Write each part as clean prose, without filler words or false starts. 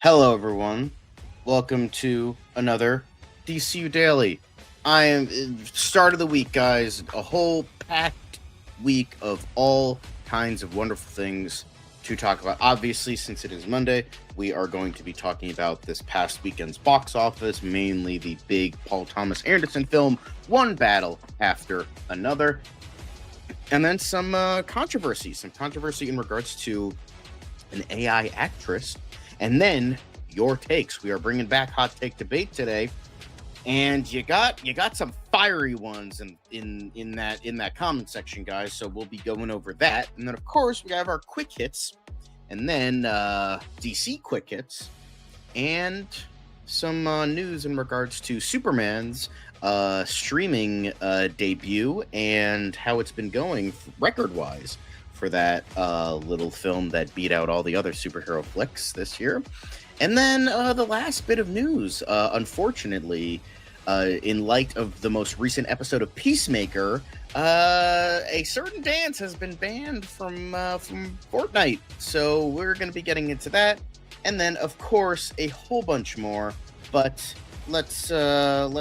Hello, everyone. Welcome to another DCU Daily. I am start of the week, guys. A whole packed week of all kinds of wonderful things to talk about. Obviously, since it is Monday, we are going to be talking about this past weekend's box office, mainly the big Paul Thomas Anderson film, one battle after another, and then some controversy in regards to an AI actress. And then your takes. We are bringing back hot take debate today, and you got some fiery ones in that comment section, guys. So we'll be going over that, and then of course we have our quick hits, and then DC quick hits, and some news in regards to Superman's streaming debut and how it's been going record-wise for that little film that beat out all the other superhero flicks this year. And then the last bit of news, unfortunately, in light of the most recent episode of Peacemaker, a certain dance has been banned from Fortnite. So we're going to be getting into that, and then of course a whole bunch more. But let's have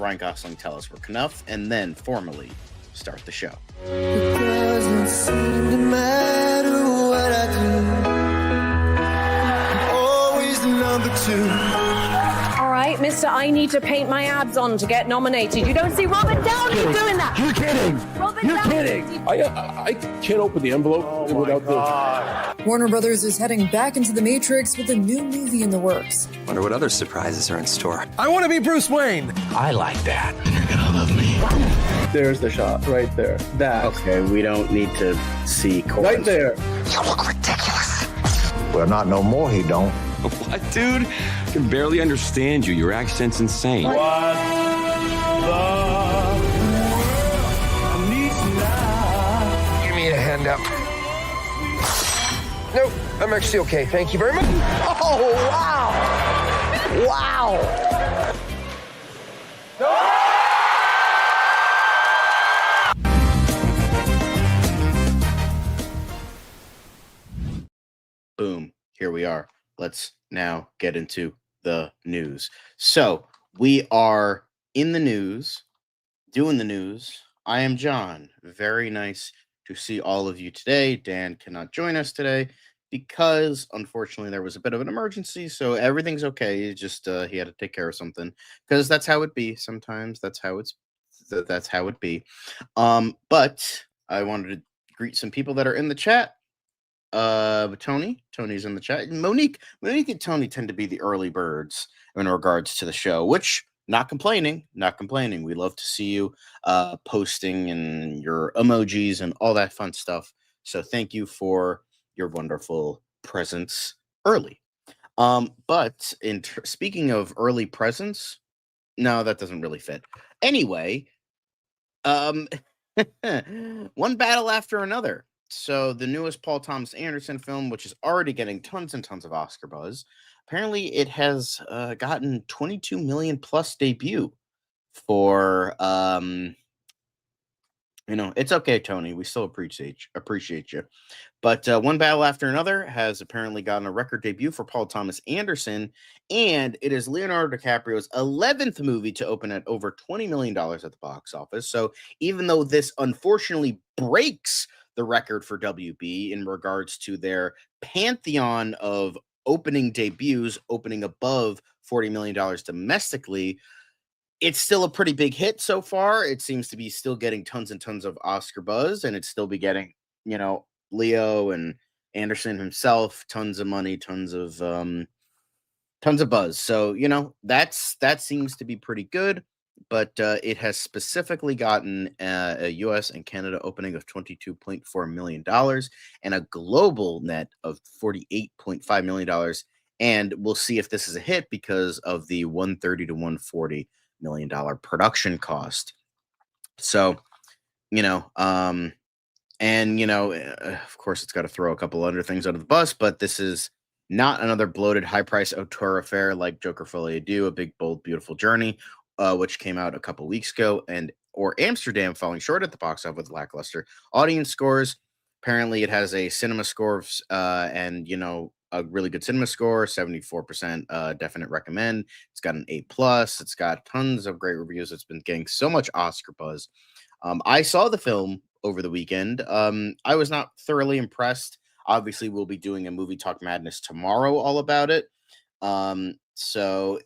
Ryan Gosling tell us we're enough, and then formally start the show. It doesn't seem to matter what I do. I'm always the number two. All right, mister, I need to paint my abs on to get nominated. You don't see Robert Downey doing that. You're kidding. You're kidding. I can't open the envelope without the... Warner Brothers is heading back into the Matrix with a new movie in the works. Wonder what other surprises are in store. I want to be Bruce Wayne. I like that. You're gonna love me. There's the shot right there. That. Okay, we don't need to see chorus. Right there. You look ridiculous. Well, not no more, he don't. What, dude? I can barely understand you. Your accent's insane. What Give me a hand up. Nope, I'm actually okay. Thank you very much. Oh, wow. Wow. Boom. Here we are. Let's now get into the news. So we are in the news, doing the news. I am John. Very nice to see all of you today. Dan cannot join us today because unfortunately there was a bit of an emergency. So everything's okay. It's just he had to take care of something, because that's how it be. Sometimes that's how it be. But I wanted to greet some people that are in the chat. Tony's in the chat. Monique and Tony tend to be the early birds in regards to the show, which not complaining. We love to see you posting and your emojis and all that fun stuff. So thank you for your wonderful presence early. But speaking of early presence, no, that doesn't really fit. Anyway, one battle after another. So the newest Paul Thomas Anderson film, which is already getting tons and tons of Oscar buzz, apparently it has gotten 22 million plus debut for it's okay, Tony. We still appreciate you. But One Battle After Another has apparently gotten a record debut for Paul Thomas Anderson, and it is Leonardo DiCaprio's 11th movie to open at over $20 million at the box office. So even though this unfortunately breaks the record for WB in regards to their pantheon of opening debuts, opening above $40 million domestically, it's still a pretty big hit so far. It seems to be still getting tons and tons of Oscar buzz, and it's still be getting, Leo and Anderson himself, tons of money, tons of buzz. So, that seems to be pretty good. But it has specifically gotten a U.S. and Canada opening of $22.4 million and a global net of $48.5 million. And we'll see if this is a hit because of the $130 to $140 million production cost. So, of course, it's got to throw a couple other things under the bus, but this is not another bloated, high-priced auteur affair like Joker Folie à Deux, A Big, Bold, Beautiful Journey, which came out a couple weeks ago, or Amsterdam falling short at the box office with lackluster audience scores. Apparently, it has a cinema score of, and a really good cinema score, 74% definite recommend. It's got an A+. It's got tons of great reviews. It's been getting so much Oscar buzz. I saw the film over the weekend. I was not thoroughly impressed. Obviously, we'll be doing a movie talk madness tomorrow all about it. So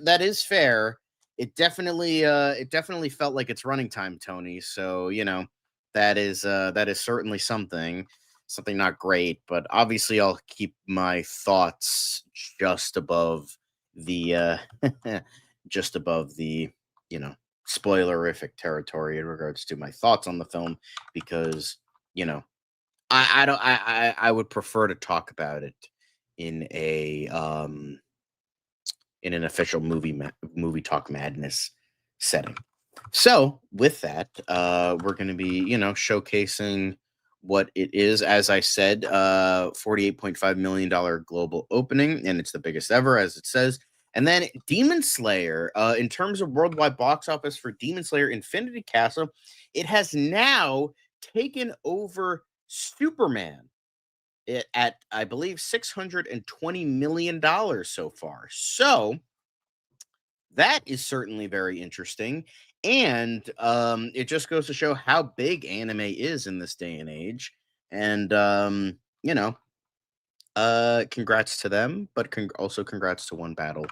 that is fair. It definitely felt like it's running time, Tony. So, that is certainly something not great, but obviously I'll keep my thoughts just above the just above the, you know, spoilerific territory in regards to my thoughts on the film, because, you know, I don't I would prefer to talk about it in a in an official movie talk madness setting. So with that, we're going to be, showcasing what it is. As I said, $48.5 million global opening, and it's the biggest ever, as it says. And then Demon Slayer, in terms of worldwide box office for Demon Slayer Infinity Castle, it has now taken over Superman at, I believe, $620 million so far. So that is certainly very interesting. And it just goes to show how big anime is in this day and age. And, congrats to them, but also congrats to One Battle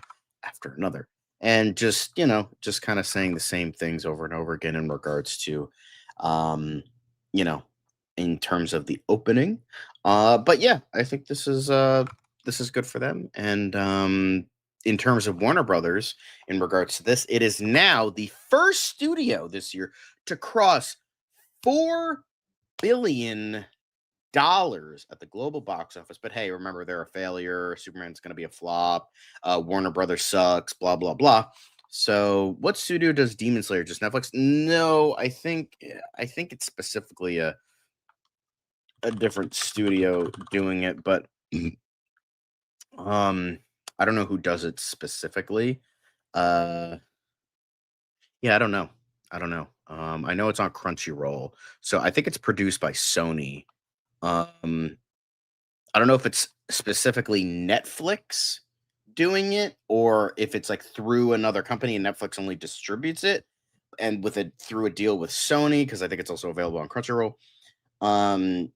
after another. And just kind of saying the same things over and over again in regards to, um, you know, in terms of the opening. But yeah, I think this is good for them. And in terms of Warner Brothers, in regards to this, it is now the first studio this year to cross $4 billion at the global box office. But hey, remember, they're a failure. Superman's going to be a flop. Warner Brothers sucks. Blah blah blah. So, what studio does Demon Slayer? Just Netflix? No, I think it's specifically a different studio doing it, but I don't know who does it specifically. Uh, yeah, I don't know. I don't know. I know it's on Crunchyroll, so I think it's produced by Sony. Um, I don't know if it's specifically Netflix doing it, or if it's like through another company and Netflix only distributes it, and with it through a deal with Sony, because I think it's also available on Crunchyroll. Um,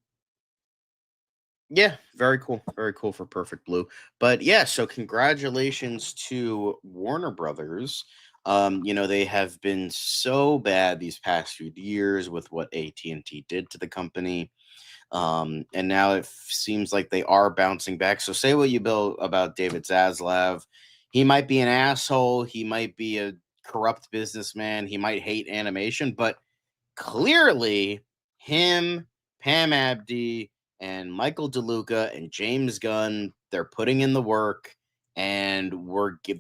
yeah, very cool. Very cool for Perfect Blue. But yeah, so congratulations to Warner Brothers. They have been so bad these past few years with what AT&T did to the company. And now it seems like they are bouncing back. So say what you will about David Zaslav. He might be an asshole. He might be a corrupt businessman. He might hate animation, but clearly him, Pam Abdi, and Michael DeLuca and James Gunn, they're putting in the work, and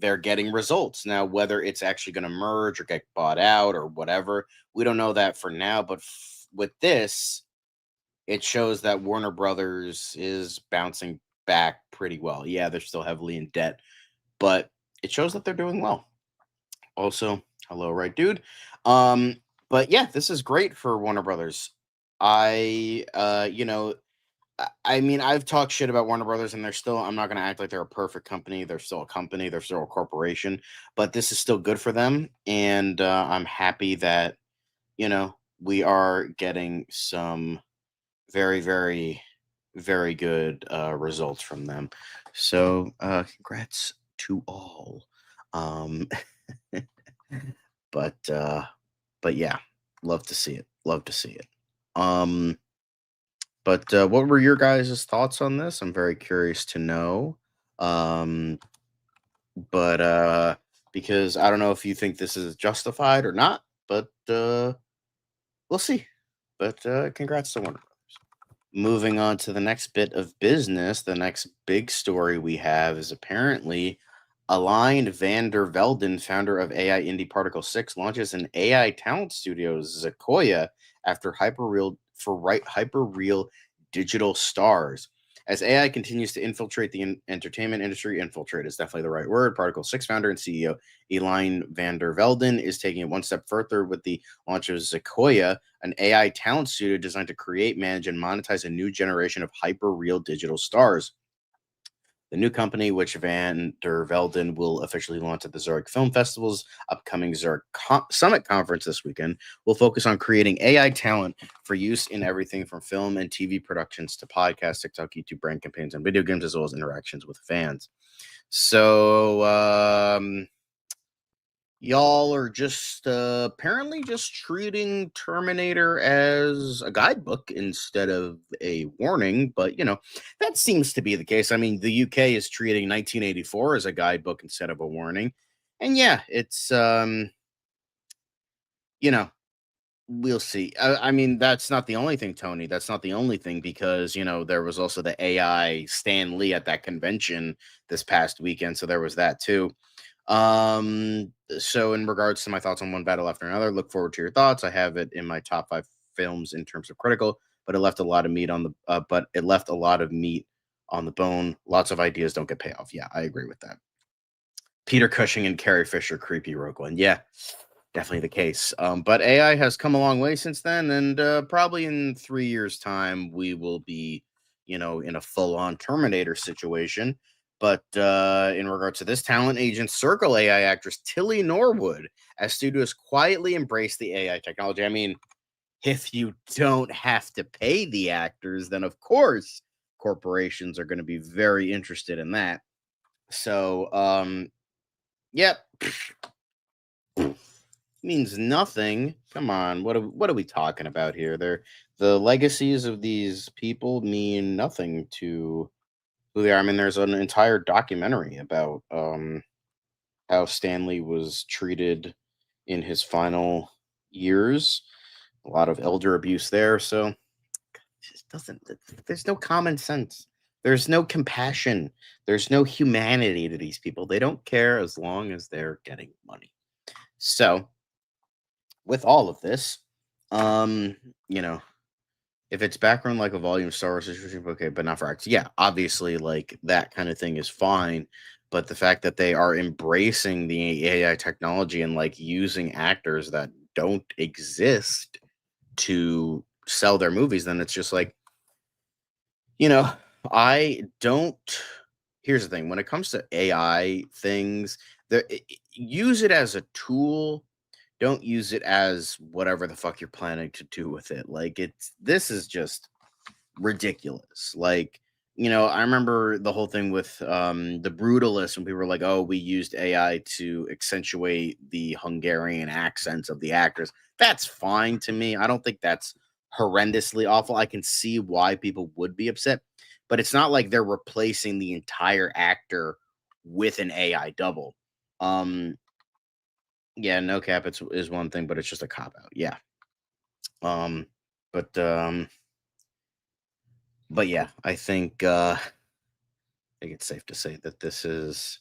they're getting results. Now, whether it's actually going to merge or get bought out or whatever, we don't know that for now. But with this, it shows that Warner Brothers is bouncing back pretty well. Yeah, they're still heavily in debt, but it shows that they're doing well. Also, hello, right, dude. But yeah, this is great for Warner Brothers. I, I mean, I've talked shit about Warner Brothers, and I'm not going to act like they're a perfect company. They're still a company, they're still a corporation, but this is still good for them. And I'm happy that, we are getting some very, very, very good results from them. So, congrats to all. Um, but yeah, love to see it. Love to see it. Um, but what were your guys' thoughts on this? I'm very curious to know. Um, but because I don't know if you think this is justified or not, but we'll see. But congrats to Warner. Moving on to the next bit of business, the next big story we have is apparently Aligned van der Velden, founder of AI indie Particle 6, launches an AI talent studio, Zakoya, after hyperreal digital stars. As AI continues to infiltrate the entertainment industry, infiltrate is definitely the right word. Particle 6 founder and CEO Elaine van der Velden is taking it one step further with the launch of Zakoya, an AI talent studio designed to create, manage, and monetize a new generation of hyper-real digital stars. The new company, which Van der Velden will officially launch at the Zurich Film Festival's upcoming Zurich Summit Conference this weekend, will focus on creating AI talent for use in everything from film and TV productions to podcasts, TikTok, YouTube brand campaigns, and video games, as well as interactions with fans. So, y'all are just apparently just treating Terminator as a guidebook instead of a warning, but that seems to be the case. I mean, the UK is treating 1984 as a guidebook instead of a warning. And yeah, it's we'll see. I mean, that's not the only thing, Tony. That's not the only thing, because there was also the AI Stan Lee at that convention this past weekend, so there was that too. So in regards to my thoughts on one battle after another, look forward to your thoughts. I have it in my top 5 films in terms of critical, but it left a lot of meat on the bone. Lots of ideas don't get payoff. Yeah, I agree with that. Peter Cushing and Carrie Fisher, creepy Rogue One. Yeah, definitely the case. But AI has come a long way since then, and probably in 3 years' time, we will be, in a full-on Terminator situation. But in regards to this, talent agent circle AI actress Tilly Norwood as studios quietly embrace the AI technology. I mean, if you don't have to pay the actors, then of course corporations are going to be very interested in that. So, yep. Means nothing. Come on, what are we talking about here? The legacies of these people mean nothing to who they are. I mean, there's an entire documentary about how Stanley was treated in his final years. A lot of elder abuse there. So it just doesn't. There's no common sense. There's no compassion. There's no humanity to these people. They don't care as long as they're getting money. So, with all of this, um, you know, if it's background like a volume Star Wars situation, okay, but not for acts. Yeah, obviously, like that kind of thing is fine. But the fact that they are embracing the AI technology and like using actors that don't exist to sell their movies, then it's just like, you know, I don't. Here's the thing: when it comes to AI things, use it as a tool. Don't use it as whatever the fuck you're planning to do with it. Like this is just ridiculous. Like, I remember the whole thing with the Brutalist when people were like, "Oh, we used AI to accentuate the Hungarian accents of the actors." That's fine to me. I don't think that's horrendously awful. I can see why people would be upset, but it's not like they're replacing the entire actor with an AI double. Yeah, no cap is one thing, but it's just a cop out. Yeah. Um, but yeah, I think it's safe to say that this is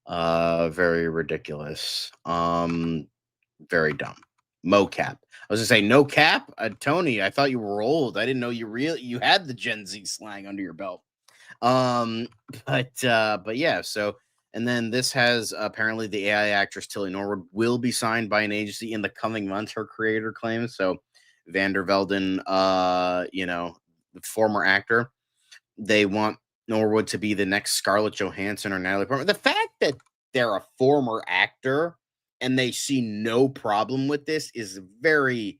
very ridiculous. Very dumb. Mocap. I was gonna say no cap. Tony, I thought you were old. I didn't know you had the Gen Z slang under your belt. Um, but yeah, so and then this has apparently the AI actress Tilly Norwood will be signed by an agency in the coming months, her creator claims. So Van der Velden, the former actor, they want Norwood to be the next Scarlett Johansson or Natalie Portman. The fact that they're a former actor and they see no problem with this is very,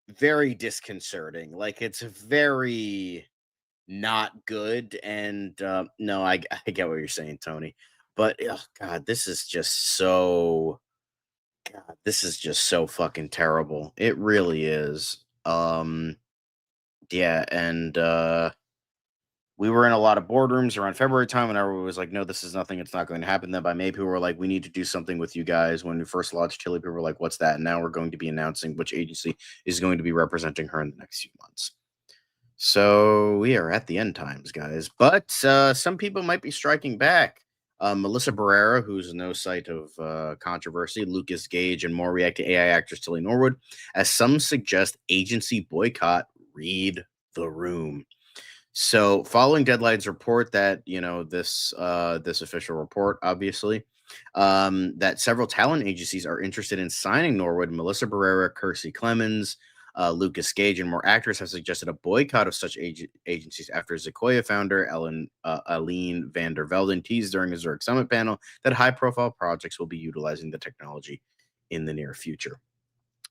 very disconcerting. Like it's very not good. And no, I get what you're saying, Tony. But oh God, this is just so fucking terrible. It really is. Yeah, and we were in a lot of boardrooms around February time, and everyone was like, "No, this is nothing. It's not going to happen." Then by May, people were like, "We need to do something with you guys." When we first launched Tilly, people were like, "What's that?" And now we're going to be announcing which agency is going to be representing her in the next few months. So we are at the end times, guys. But some people might be striking back. Melissa Barrera, who's no sight of controversy, Lucas Gage, and more react to AI actress Tilly Norwood, as some suggest agency boycott. Read the room. So, following Deadline's report that this official report, obviously, that several talent agencies are interested in signing Norwood, Melissa Barrera, Kirstie Clemens, Lucas Gage and more actors have suggested a boycott of such agencies after Sequoia founder Aline van der Velden teased during a Zurich Summit panel that high-profile projects will be utilizing the technology in the near future.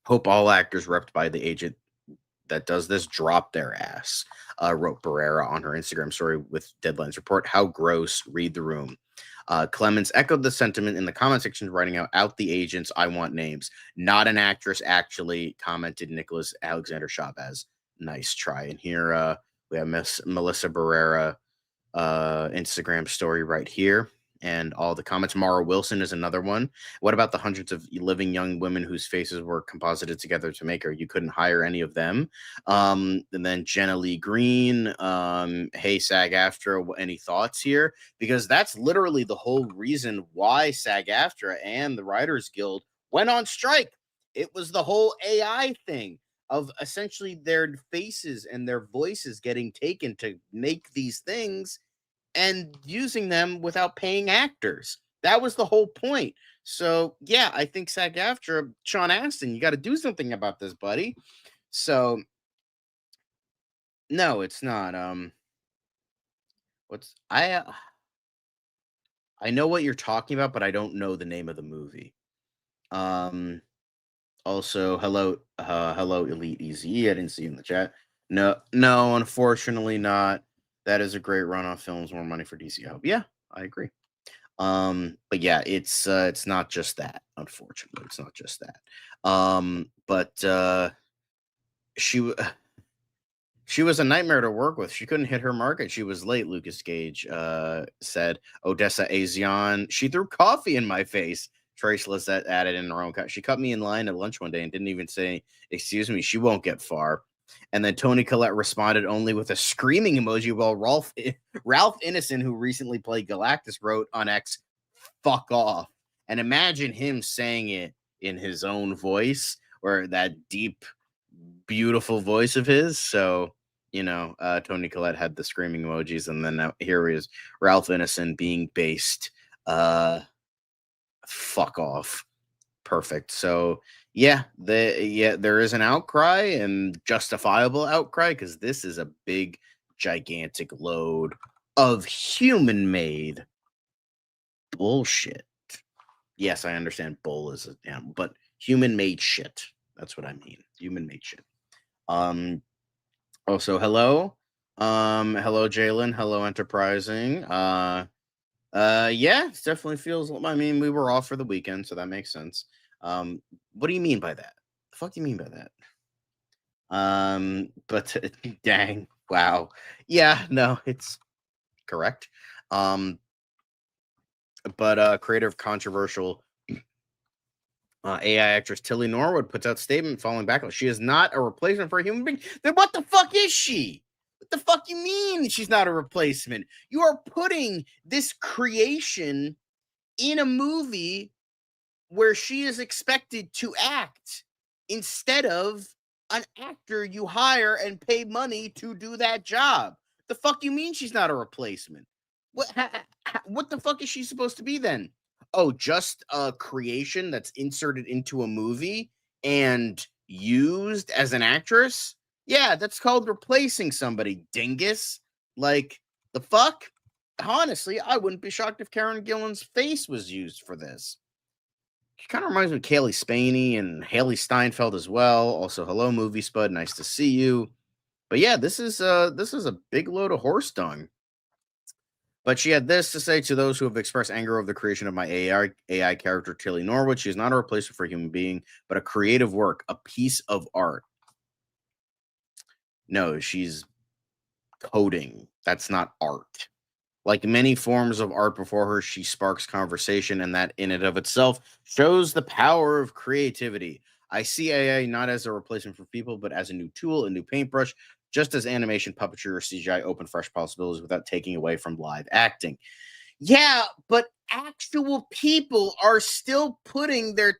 Hope all actors repped by the agent that does this drop their ass, wrote Barrera on her Instagram story with Deadline's report. How gross, read the room. Clemens echoed the sentiment in the comment section, writing out the agents. I want names. Not an actress, actually, commented Nicholas Alexander Chavez. Nice try. And here we have Miss Melissa Barrera Instagram story right here. And all the comments. Mara Wilson is another one. What about the hundreds of living young women whose faces were composited together to make her? You couldn't hire any of them. And then Jenna Lee Green. Hey, SAG-AFTRA, any thoughts here? Because that's literally the whole reason why SAG-AFTRA and the Writers Guild went on strike. It was the whole AI thing of essentially their faces and their voices getting taken to make these things and using them without paying actors. That was the whole point. So, yeah, I think SAG-AFTRA, Sean Astin, you got to do something about this, buddy. So, no, it's not. I know what you're talking about, but I don't know the name of the movie. Also, hello, Elite Easy. I didn't see you in the chat. No, unfortunately not. That is a great run on films, more money for DC. I hope. Yeah, I agree. But yeah, it's not just that, unfortunately. It's not just that. But she was a nightmare to work with. She couldn't hit her market. She was late, Lucas Gage said. Odessa Azion, she threw coffee in my face. Trace Lizette added in her own. She cut me in line at lunch one day and didn't even say, excuse me, she won't get far. And then Tony Collette responded only with a screaming emoji, while Ralph Ineson, who recently played Galactus, wrote on X, fuck off. And imagine him saying it in his own voice, or that deep, beautiful voice of his. So, Tony Collette had the screaming emojis, and then here is Ralph Ineson being based. Fuck off. Perfect. So there is an outcry, and justifiable outcry, because this is a big, gigantic load of human-made bullshit. Yes, I understand bull is a animal, but human-made shit. That's what I mean. Human-made shit. Also, hello. Hello, Jalen. Hello, Enterprising. Yeah, it definitely feels. I mean, we were off for the weekend, so that makes sense. What do you mean by that? The fuck do you mean by that? But dang, wow. Yeah, no, it's correct. But creator of controversial AI actress Tilly Norwood puts out statement following backlash. She is not a replacement for a human being. Then what the fuck is she? What the fuck you mean she's not a replacement? You are putting this creation in a movie where she is expected to act instead of an actor you hire and pay money to do that job. The fuck you mean she's not a replacement? What the fuck is she supposed to be then? Oh, just a creation that's inserted into a movie and used as an actress? Yeah, that's called replacing somebody, dingus. Like, the fuck? Honestly, I wouldn't be shocked if Karen Gillan's face was used for this. She kind of reminds me of Kaylee Spaney and Haley Steinfeld as well. Also, hello, Movie Spud. Nice to see you. But yeah, this is a big load of horse dung. But she had this to say: to those who have expressed anger over the creation of my AI character, Tilly Norwood, she is not a replacement for a human being, but a creative work, a piece of art. No, she's coding. That's not art. Like many forms of art before her, she sparks conversation, and that in and of itself shows the power of creativity. I see AI not as a replacement for people, but as a new tool, a new paintbrush, just as animation, puppetry, or CGI open fresh possibilities without taking away from live acting. Yeah, but actual people are still putting their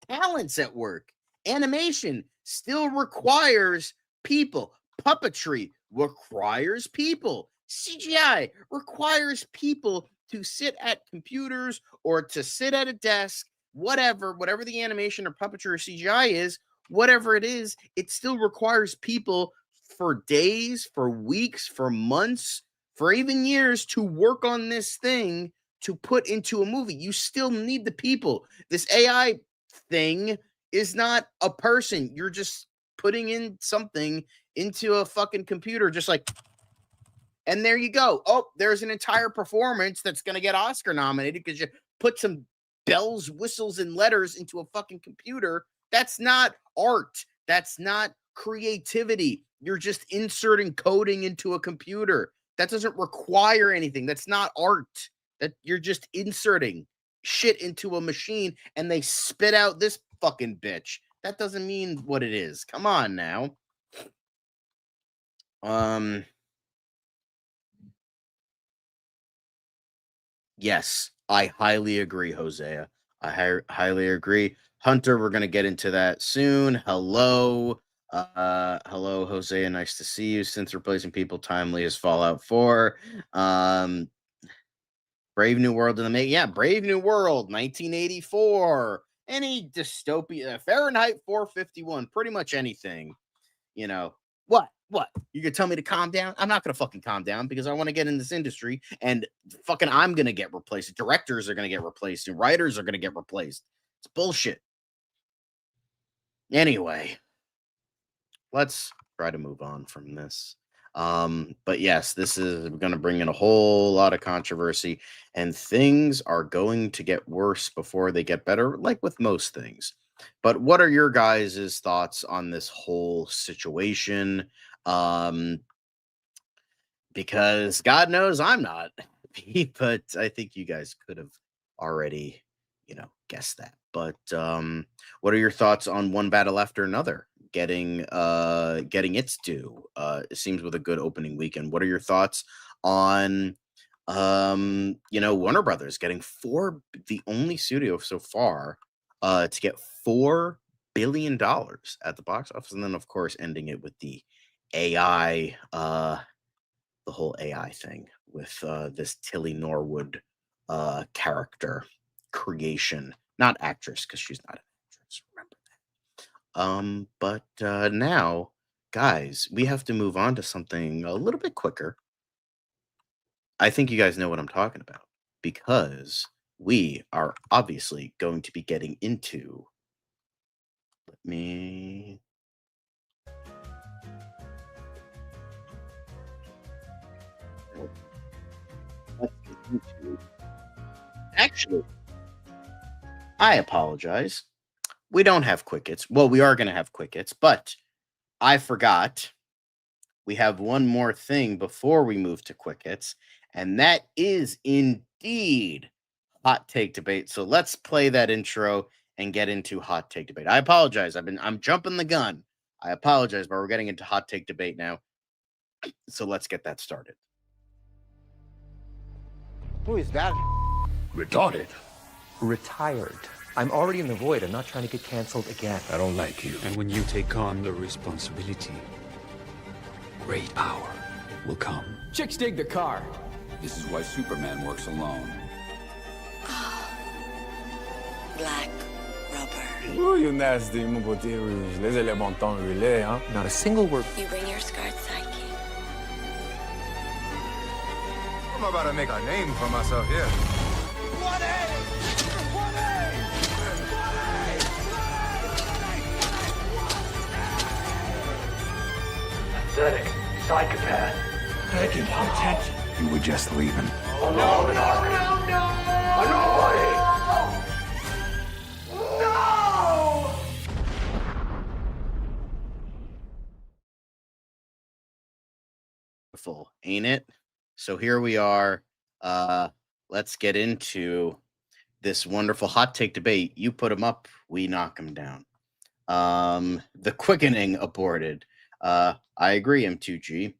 talents at work. Animation still requires people. Puppetry requires people. CGI requires people to sit at computers or to sit at a desk, whatever the animation or puppetry or CGI is, whatever it is, it still requires people for days, for weeks, for months, for even years to work on this thing to put into a movie. You still need the people. This AI thing is not a person. You're just putting in something into a fucking computer, just like, and there you go. Oh, there's an entire performance that's going to get Oscar nominated because you put some bells, whistles, and letters into a fucking computer. That's not art. That's not creativity. You're just inserting coding into a computer. That doesn't require anything. That's not art. That you're just inserting shit into a machine and they spit out this fucking bitch. That doesn't mean what it is. Come on now. Yes, I highly agree, Hosea. I highly agree. Hunter, we're going to get into that soon. Hello. Hello, Hosea. Nice to see you. Since replacing people timely as Fallout 4. Brave New World in the making. Yeah, Brave New World, 1984. Any dystopia, Fahrenheit 451, pretty much anything. You know, what? You gonna tell me to calm down? I'm not gonna fucking calm down because I want to get in this industry and fucking I'm gonna get replaced. Directors are gonna get replaced and writers are gonna get replaced. It's bullshit. Anyway, let's try to move on from this. But yes, this is going to bring in a whole lot of controversy, and things are going to get worse before they get better, like with most things. But what are your guys' thoughts on this whole situation? Because God knows I'm not, but I think you guys could have already, guessed that. But what are your thoughts on one battle after another getting its due? It seems with a good opening weekend. What are your thoughts on Warner Brothers getting the only studio so far to get $4 billion at the box office, and then of course ending it with the AI the whole AI thing with this Tilly Norwood character creation, not actress because she's not an actress. Remember that. But now, guys, we have to move on to something a little bit quicker. I think you guys know what I'm talking about because we are obviously going to be getting into. Let me. Let's get into. Actually, I apologize. We don't have quick hits. Well, we are going to have quick hits, but I forgot. We have one more thing before we move to quick hits, and that is indeed hot take debate. So let's play that intro and get into hot take debate. I apologize. I'm jumping the gun. I apologize, but we're getting into hot take debate now. So let's get that started. Who is that? Retarded. Retired. I'm already in the void. I'm not trying to get canceled again. I don't like you. And when you take on the responsibility, great power will come. Chicks dig the car. This is why Superman works alone. Black rubber. Ooh, you nasty, mon beauté rouge. Les éléments temps relais, hein? Not a single word. You bring your scarred psyche. I'm about to make a name for myself here. Pathetic psychopath. Begging for attention. You were just leaving. Oh, no, Beautiful, ain't it? So here we are. Let's get into this wonderful hot take debate. You put them up, we knock them down. The quickening aborted. I agree, M2G.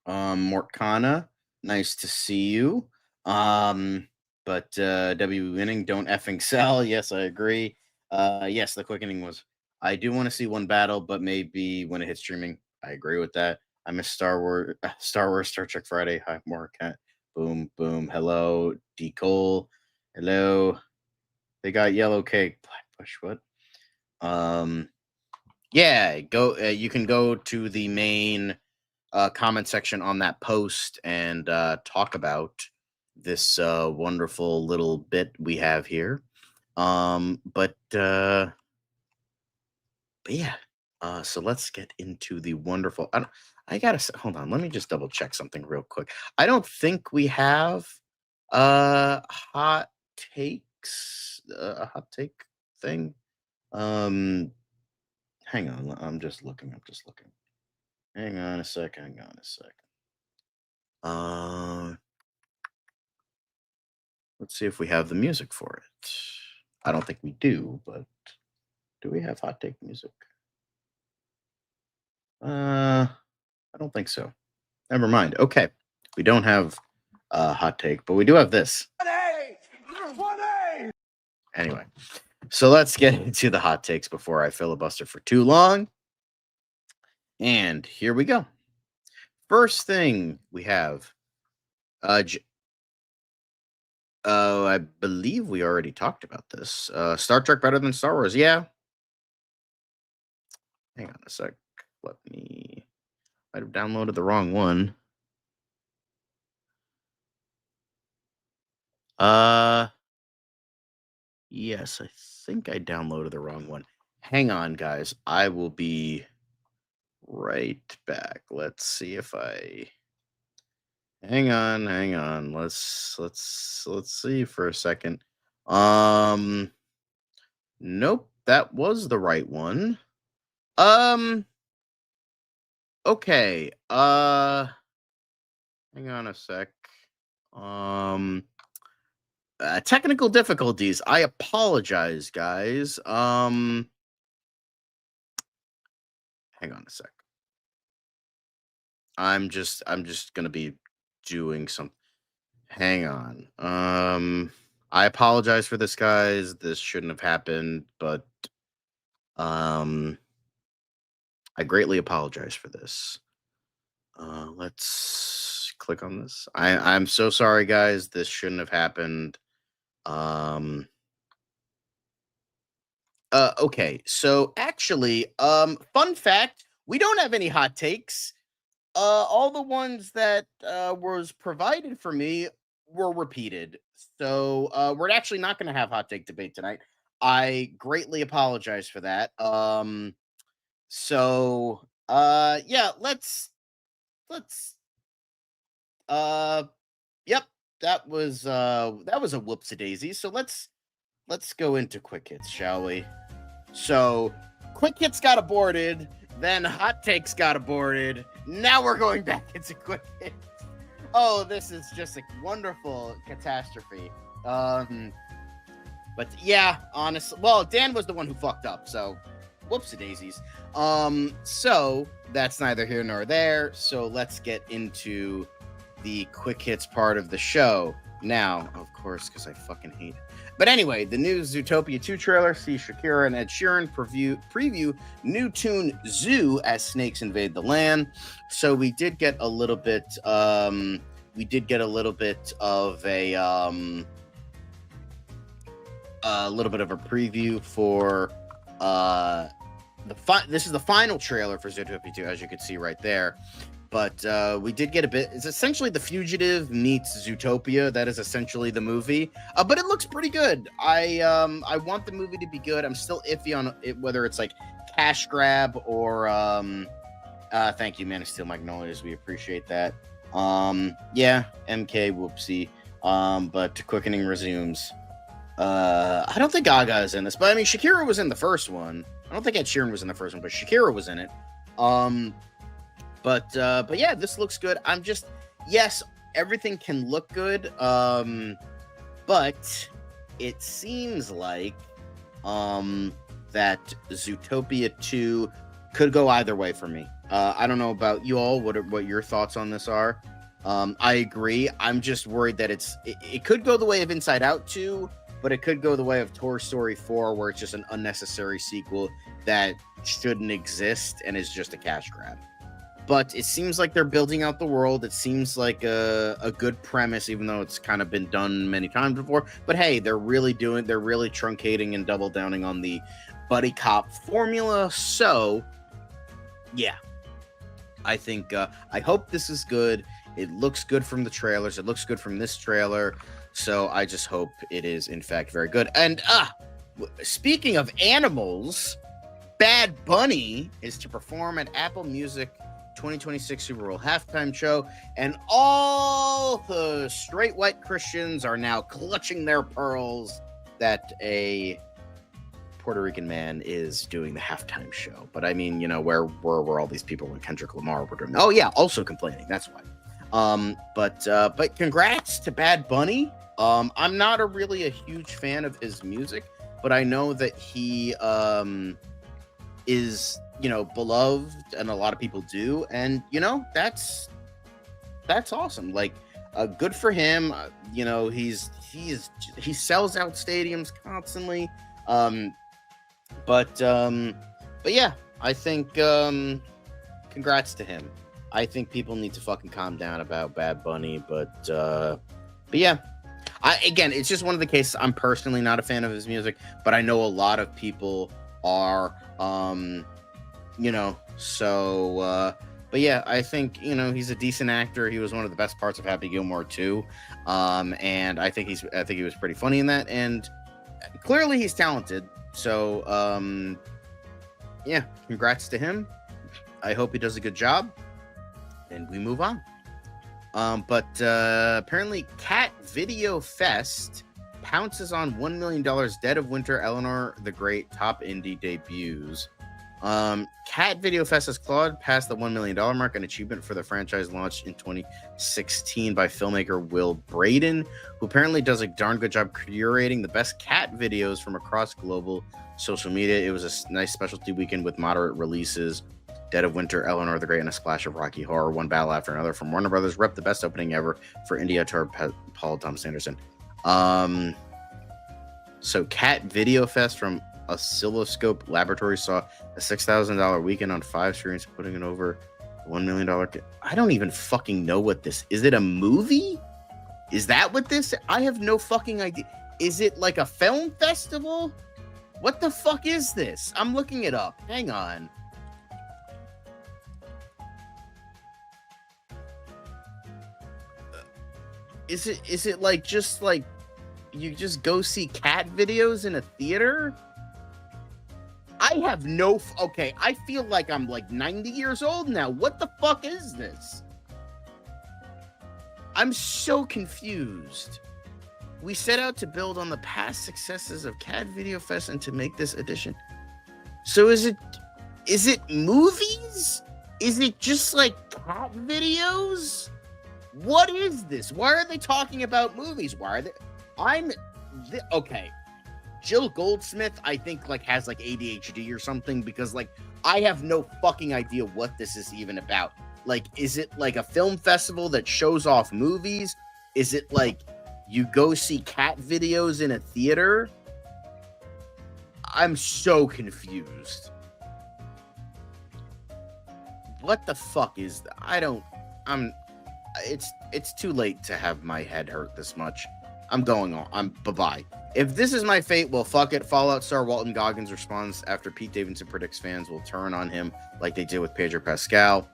Mortkana, nice to see you. But W winning, don't effing sell. Yes, I agree. Yes, the quickening was. I do want to see one battle, but maybe when it hits streaming. I agree with that. I miss Star Wars, Star Trek Friday. Hi, Morkat. Boom, boom. Hello, D Cole. Hello. They got yellow cake. Black Bush. What? Yeah, go. You can go to the main comment section on that post and talk about this wonderful little bit we have here. But yeah. So let's get into the wonderful. I gotta hold on. Let me just double check something real quick. I don't think we have hot takes, a hot take thing. Um, hang on. I'm just looking. Hang on a second. Uh, let's see if we have the music for it. I don't think we do, but do we have hot take music? I don't think so. Never mind. Okay. We don't have a hot take, but we do have this. Anyway, so let's get into the hot takes before I filibuster for too long. And here we go. First thing we have, I believe we already talked about this. Star Trek better than Star Wars? Yeah. Hang on a sec. Let me. Might have downloaded the wrong one. Yes, I think I downloaded the wrong one. Hang on, guys. I will be right back. Let's see if I. Hang on. Let's see for a second. Nope, that was the right one. Okay. Hang on a sec. Technical difficulties. I apologize, guys. Hang on a sec. I'm just gonna be doing some. Hang on. I apologize for this, guys. This shouldn't have happened, but I greatly apologize for this. Let's click on this. I'm so sorry, guys. This shouldn't have happened. Okay. So actually, fun fact, we don't have any hot takes. All the ones that was provided for me were repeated. So we're actually not going to have hot take debate tonight. I greatly apologize for that. So yeah, let's yep, that was a whoopsie daisy. So let's go into quick hits, shall we? So quick hits got aborted, then hot takes got aborted. Now we're going back into quick hits. Oh, this is just a wonderful catastrophe. But yeah, honestly, well, Dan was the one who fucked up, so whoopsie daisies. So that's neither here nor there. So let's get into the quick hits part of the show now, of course, because I fucking hate it. But anyway, the new Zootopia 2 trailer sees Shakira and Ed Sheeran preview new tune Zoo as snakes invade the land. So we did get a little bit of a little bit of a preview for this is the final trailer for Zootopia 2, as you can see right there. But we did get a bit. It's essentially The Fugitive meets Zootopia. That is essentially the movie. But it looks pretty good. I want the movie to be good. I'm still iffy on it, whether it's like cash grab or thank you, Man of Steel Magnolias. We appreciate that. Yeah, MK whoopsie. But quickening resumes. I don't think Gaga is in this, but I mean Shakira was in the first one. I don't think Ed Sheeran was in the first one, but Shakira was in it. But yeah, this looks good. Yes, everything can look good. But it seems like that Zootopia 2 could go either way for me. I don't know about you all, what your thoughts on this are. I agree. I'm just worried that it could go the way of Inside Out 2, but it could go the way of Toy Story 4, where it's just an unnecessary sequel that shouldn't exist and is just a cash grab. But it seems like they're building out the world. It seems like a good premise, even though it's kind of been done many times before. But hey, they're really truncating and double downing on the buddy cop formula. So, yeah, I think I hope this is good. It looks good from the trailers. It looks good from this trailer. So I just hope it is in fact very good. And speaking of animals, Bad Bunny is to perform at Apple Music 2026 Super Bowl halftime show, and all the straight white Christians are now clutching their pearls that a Puerto Rican man is doing the halftime show. But I mean, where were all these people when Kendrick Lamar were doing? Oh yeah, also complaining. That's why. But congrats to Bad Bunny. I'm not really a huge fan of his music, but I know that he is beloved, and a lot of people do, and that's awesome. Like, good for him. He sells out stadiums constantly. But yeah, I think congrats to him. I think people need to fucking calm down about Bad Bunny, but yeah. Again, it's just one of the cases. I'm personally not a fan of his music, but I know a lot of people are. But yeah, I think he's a decent actor. He was one of the best parts of Happy Gilmore too, and I think he was pretty funny in that, and clearly he's talented. So yeah, congrats to him. I hope he does a good job, and we move on. But apparently Cat Video Fest pounces on $1 million Dead of Winter Eleanor the Great top indie debuts. Cat Video Fest has clawed past the $1 million mark, an achievement for the franchise launched in 2016 by filmmaker Will Braden, who apparently does a darn good job curating the best cat videos from across global social media. It was a nice specialty weekend with moderate releases. Dead of Winter, Eleanor the Great, and a splash of Rocky Horror, one battle after another from Warner Brothers. Rep the best opening ever for indie auteur Paul Thomas Anderson. So Cat Video Fest from Oscilloscope Laboratories saw a $6,000 weekend on 5 screens, putting it over $1 million. I don't even fucking know what this is. It a movie? Is that what this? I have no fucking idea. Is it like a film festival? What the fuck is this? I'm looking it up. Hang on. Is it like just like you just go see cat videos in a theater? I have no okay, I feel like I'm like 90 years old now. What the fuck is this? I'm so confused. We set out to build on the past successes of Cat Video Fest and to make this edition. So is it movies? Is it just like cat videos? What is this? Why are they talking about movies? Why are they? Okay. Jill Goldsmith, I think, like, has like ADHD or something, because like I have no fucking idea what this is even about. Like, is it like a film festival that shows off movies? Is it like you go see cat videos in a theater? I'm so confused. What the fuck is that? It's too late to have my head hurt this much. I'm going on. Bye-bye. If this is my fate, well, fuck it. Fallout star Walton Goggins responds after Pete Davidson predicts fans will turn on him like they did with Pedro Pascal.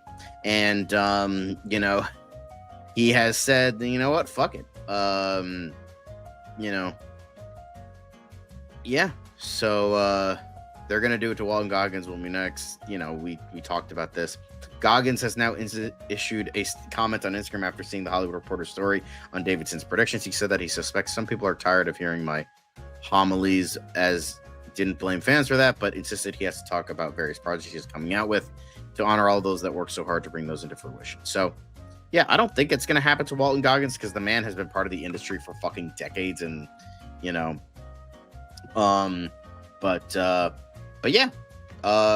And, he has said, you know what? Fuck it. Yeah. So, they're going to do it to Walton Goggins when we next, we talked about this. Goggins has now issued a comment on Instagram after seeing the Hollywood Reporter story on Davidson's predictions. He said that he suspects some people are tired of hearing my homilies, as didn't blame fans for that, but insisted he has to talk about various projects he's coming out with to honor all those that worked so hard to bring those into fruition. So, yeah, I don't think it's going to happen to Walton Goggins, because the man has been part of the industry for fucking decades, and, but yeah.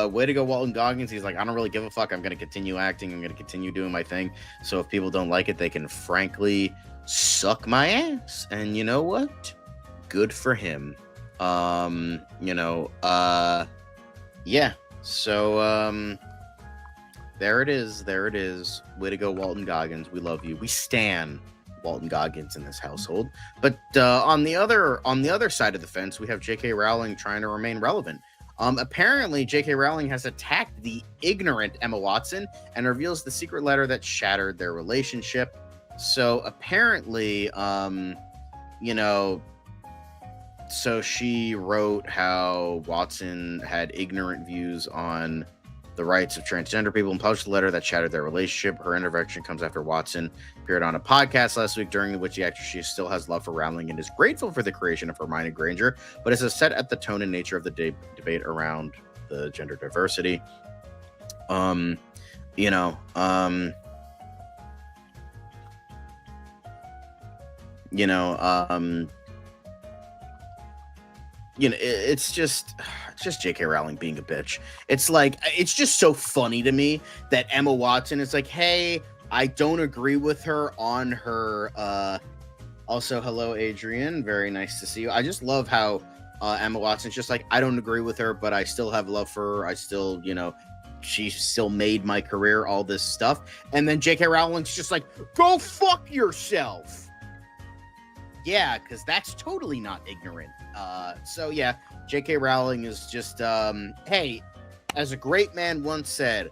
Way to go, Walton Goggins. He's like, I don't really give a fuck. I'm going to continue acting. I'm going to continue doing my thing. So if people don't like it, they can frankly suck my ass. And you know what? Good for him. Yeah. So, there it is. Way to go, Walton Goggins. We love you. We stan Walton Goggins in this household. But on the other side of the fence, we have J.K. Rowling trying to remain relevant. Apparently, J.K. Rowling has attacked the ignorant Emma Watson and reveals the secret letter that shattered their relationship. So apparently, so she wrote how Watson had ignorant views on the rights of transgender people and published a letter that shattered their relationship. Her intervention comes after Watson appeared on a podcast last week, during which the actress she still has love for Rowling and is grateful for the creation of Hermione Granger, but is set at the tone and nature of the debate around the gender diversity. It's just J.K. Rowling being a bitch. It's like, it's just so funny to me that Emma Watson is like, hey, I don't agree with her on her. Also, hello, Adrian. Very nice to see you. I just love how Emma Watson's just like, I don't agree with her, but I still have love for her. I still, she still made my career, all this stuff. And then J.K. Rowling's just like, go fuck yourself. Yeah, because that's totally not ignorant. So yeah, J.K. Rowling is just, hey, as a great man once said,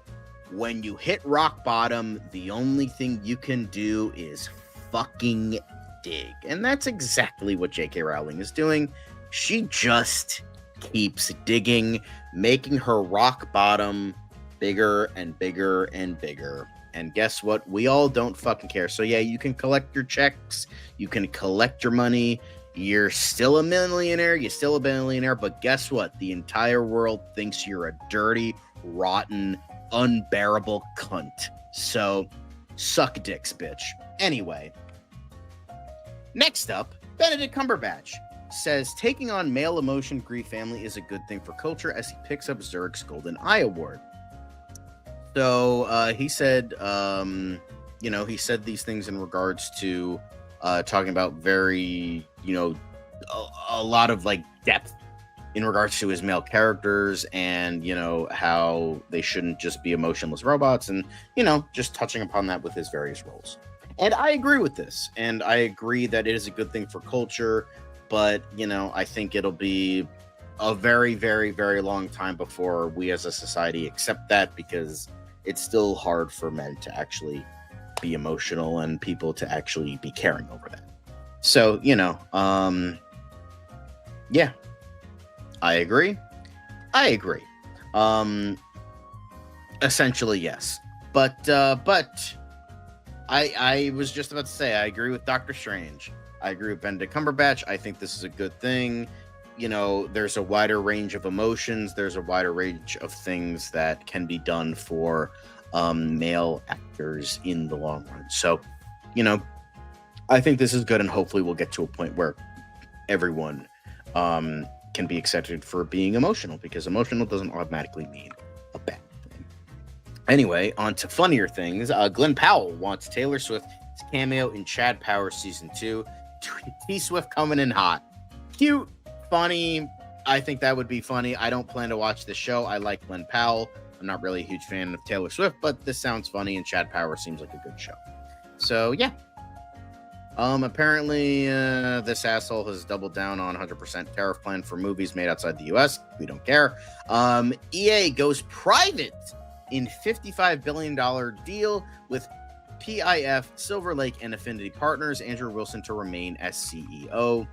when you hit rock bottom, the only thing you can do is fucking dig. And that's exactly what J.K. Rowling is doing. She just keeps digging, making her rock bottom bigger and bigger and bigger. And guess what? We all don't fucking care. So yeah, you can collect your checks, you can collect your money, you're still a millionaire, you're still a billionaire, but guess what? The entire world thinks you're a dirty, rotten, unbearable cunt. So suck dicks, bitch. Anyway, next up, Benedict Cumberbatch says taking on male emotion grief family is a good thing for culture as he picks up Zurich's Golden Eye Award. So he said, he said these things in regards to talking about very, a lot of like depth in regards to his male characters and, how they shouldn't just be emotionless robots and, just touching upon that with his various roles. And I agree with this. And I agree that it is a good thing for culture. But, I think it'll be a very, very, very long time before we as a society accept that, because it's still hard for men to actually be emotional and people to actually be caring over that. So, yeah, I agree. Essentially, yes. But I was just about to say, I agree with Doctor Strange. I agree with Benedict Cumberbatch. I think this is a good thing. There's a wider range of emotions. There's a wider range of things that can be done for male actors in the long run. So, I think this is good, and hopefully we'll get to a point where everyone can be accepted for being emotional, because emotional doesn't automatically mean a bad thing. Anyway, on to funnier things. Glenn Powell wants Taylor Swift's cameo in Chad Power Season 2. T-Swift coming in hot. Cute, funny. I think that would be funny. I don't plan to watch the show. I like Glenn Powell. I'm not really a huge fan of Taylor Swift, but this sounds funny, and Chad Power seems like a good show. So, yeah. Apparently, this asshole has doubled down on 100% tariff plan for movies made outside the U.S. We don't care. EA goes private in $55 billion deal with PIF, Silver Lake, and Affinity Partners. Andrew Wilson to remain as CEO.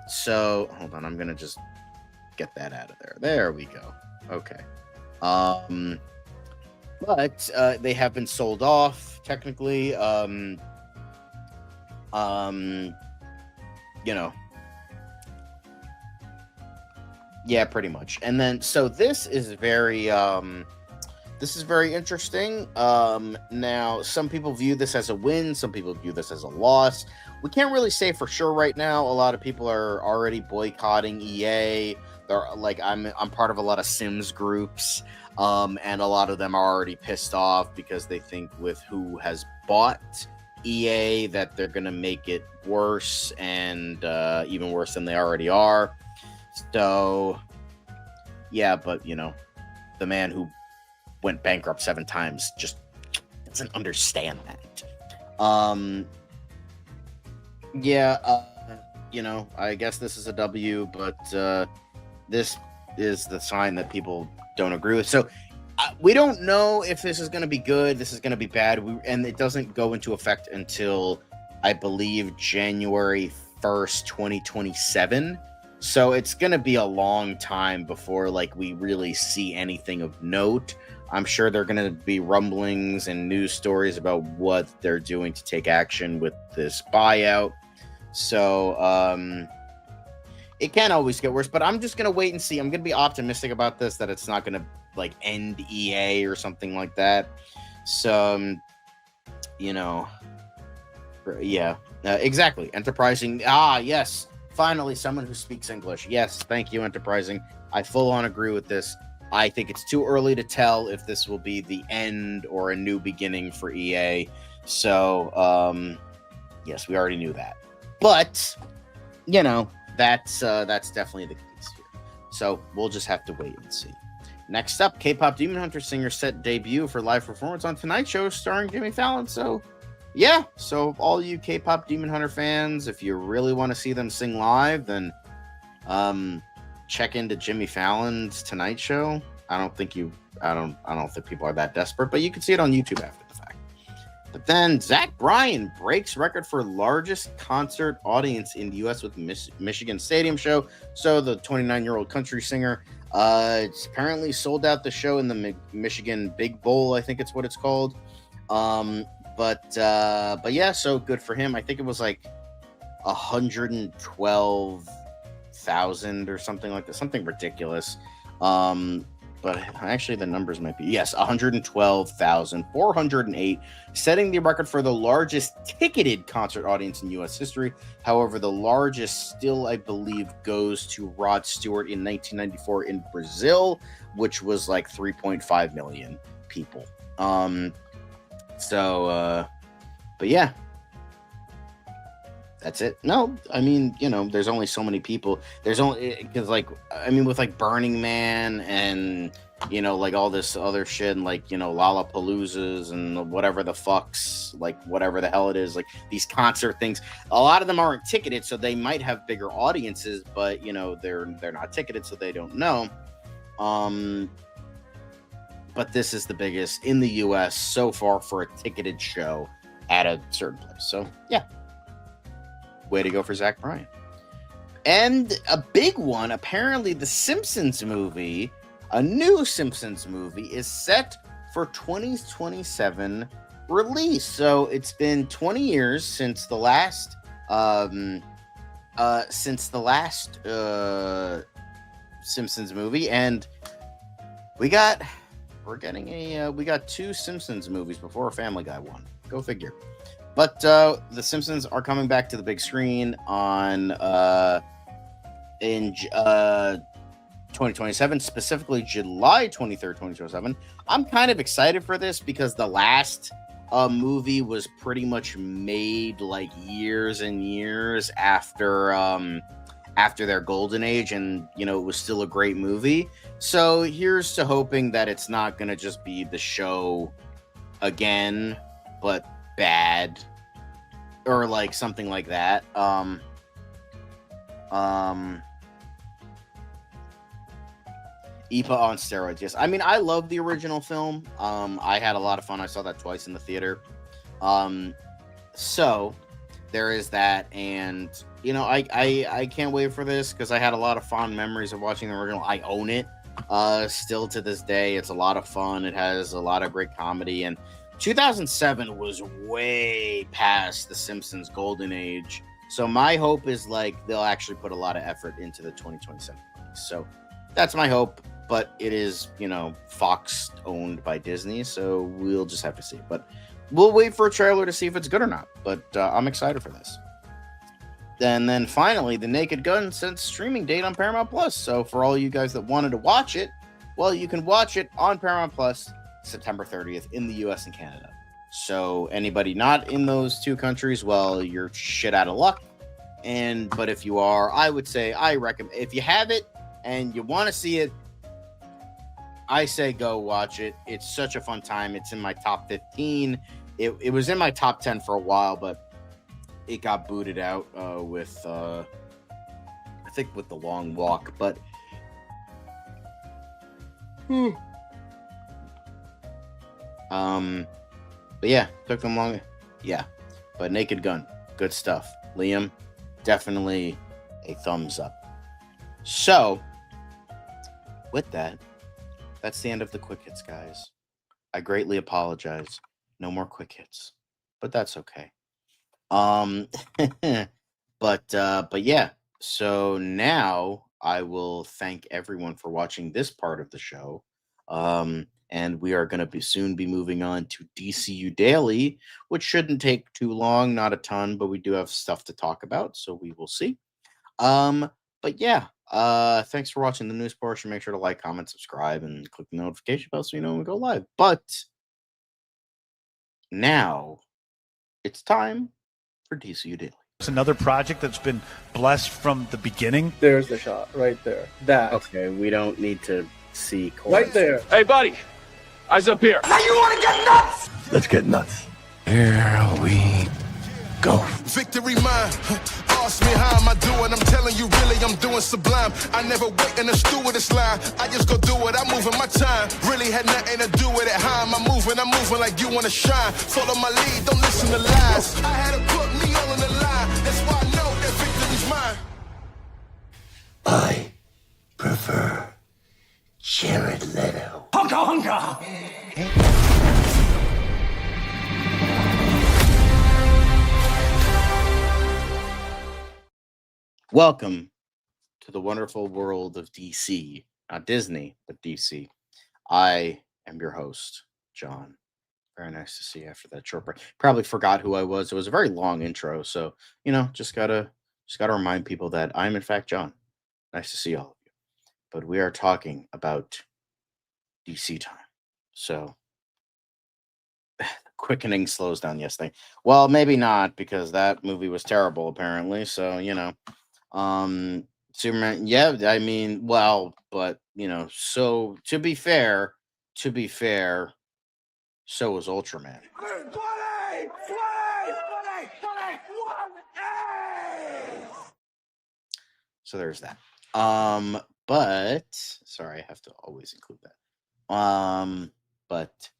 So, hold on. I'm going to just get that out of there. There we go. Okay. But they have been sold off, technically. Yeah, pretty much. And then, so this is very interesting. Now, some people view this as a win. Some people view this as a loss. We can't really say for sure right now. A lot of people are already boycotting EA. They're like, I'm part of a lot of Sims groups. And a lot of them are already pissed off because they think with who has bought EA that they're going to make it worse, and even worse than they already are. So, yeah, but, the man who went bankrupt 7 times just doesn't understand that. I guess this is a W, but this is the sign that people don't agree with. So we don't know if this is going to be good, this is going to be bad, and it doesn't go into effect until, I believe, January 1st, 2027. So it's going to be a long time before like we really see anything of note. I'm sure there are going to be rumblings and news stories about what they're doing to take action with this buyout. So it can always get worse, but I'm just going to wait and see. I'm going to be optimistic about this, that it's not going to like end EA or something like that. So, exactly. Enterprising. Yes. Finally, someone who speaks English. Yes. Thank you, Enterprising. I full on agree with this. I think it's too early to tell if this will be the end or a new beginning for EA. So, yes, we already knew that. But, that's definitely the case here. So we'll just have to wait and see. Next up, K-pop Demon Hunter singer set debut for live performance on Tonight Show starring Jimmy Fallon. So, yeah. So all you K-pop Demon Hunter fans, if you really want to see them sing live, then check into Jimmy Fallon's Tonight Show. I don't think people are that desperate, but you can see it on YouTube after the fact. But then Zach Bryan breaks record for largest concert audience in the U.S. with Michigan Stadium Show. So the 29-year-old country singer it's apparently sold out the show in the Michigan Big Bowl, I think it's what it's called. But yeah, so good for him. I think it was like 112,000 or something like that, something ridiculous. But actually the numbers might be, 112,408, setting the record for the largest ticketed concert audience in U.S. history. However, the largest still, I believe, goes to Rod Stewart in 1994 in Brazil, which was like 3.5 million people. But yeah. That's it. No, I mean, there's only so many people. There's only, because with like Burning Man and, like all this other shit and like, Lollapaloozas and whatever the fucks, like whatever the hell it is, like these concert things, a lot of them aren't ticketed, so they might have bigger audiences, but they're not ticketed, so they don't know. But this is the biggest in the US so far for a ticketed show at a certain place. So yeah. Way to go for Zach Bryan. And a big one, apparently the Simpsons movie, a new Simpsons movie, is set for 2027 release. So it's been 20 years since the last Simpsons movie, and we got two Simpsons movies before a Family Guy one. Go figure. But the Simpsons are coming back to the big screen on in 2027, specifically July 23rd, 2027. I'm kind of excited for this because the last movie was pretty much made like years and years after their golden age, and it was still a great movie. So here's to hoping that it's not going to just be the show again, but bad or like something like that. Ipa on steroids. Yes, I mean, I love the original film. I had a lot of fun. I saw that twice in the theater. So there is that, and I can't wait for this because I had a lot of fond memories of watching the original. I own it still to this day. It's a lot of fun. It has a lot of great comedy, and 2007 was way past the Simpsons golden age. So my hope is like they'll actually put a lot of effort into the 2027 release. So that's my hope, but it is, Fox owned by Disney, so we'll just have to see. But we'll wait for a trailer to see if it's good or not. But I'm excited for this. And then finally, The Naked Gun sets streaming date on Paramount Plus. So for all you guys that wanted to watch it, well, you can watch it on Paramount Plus September 30th in the US and Canada. So anybody not in those two countries, well, you're shit out of luck. But if you are, I would say I recommend, if you have it and you want to see it, I say go watch it. It's such a fun time. It's in my top 15. It was in my top 10 for a while, but it got booted out with I think with The Long Walk. But But yeah, took them long. Yeah, but Naked Gun, good stuff. Liam, definitely a thumbs up. So, with that, that's the end of the quick hits, guys. I greatly apologize. No more quick hits, but that's okay. But yeah. So now I will thank everyone for watching this part of the show. And we are going to soon be moving on to DCU Daily, which shouldn't take too long, not a ton, but we do have stuff to talk about, so we will see. But yeah, thanks for watching the news portion. Make sure to like, comment, subscribe, and click the notification bell so you know when we go live. But now it's time for DCU Daily. It's another project that's been blessed from the beginning. There's the shot right there. That. Okay, we don't need to see right there. Hey, buddy, eyes up here. Now you want to get nuts? Let's get nuts. Here we go. Victory mine. Ask me how am I doing? I'm telling you, really, I'm doing sublime. I never wait in the stewardess line. I just go do it. I'm moving my time. Really had nothing to do with it. How am I moving? I'm moving like you want to shine. Follow my lead. Don't listen to lies. I had to put me all in the line. That's why I know that victory's mine. I prefer Jared Leto. Hunka hunka. Welcome to the wonderful world of DC. Not Disney, but DC. I am your host, John. Very nice to see you after that short break. Probably forgot who I was. It was a very long intro, so just gotta remind people that I'm in fact John. Nice to see all of you. But we are talking about DC time. So quickening slows down, yes thing. Well, maybe not, because that movie was terrible, apparently. So, Superman, yeah, I mean, well, but so to be fair, so was Ultraman. So there's that. But sorry, I have to always include that. But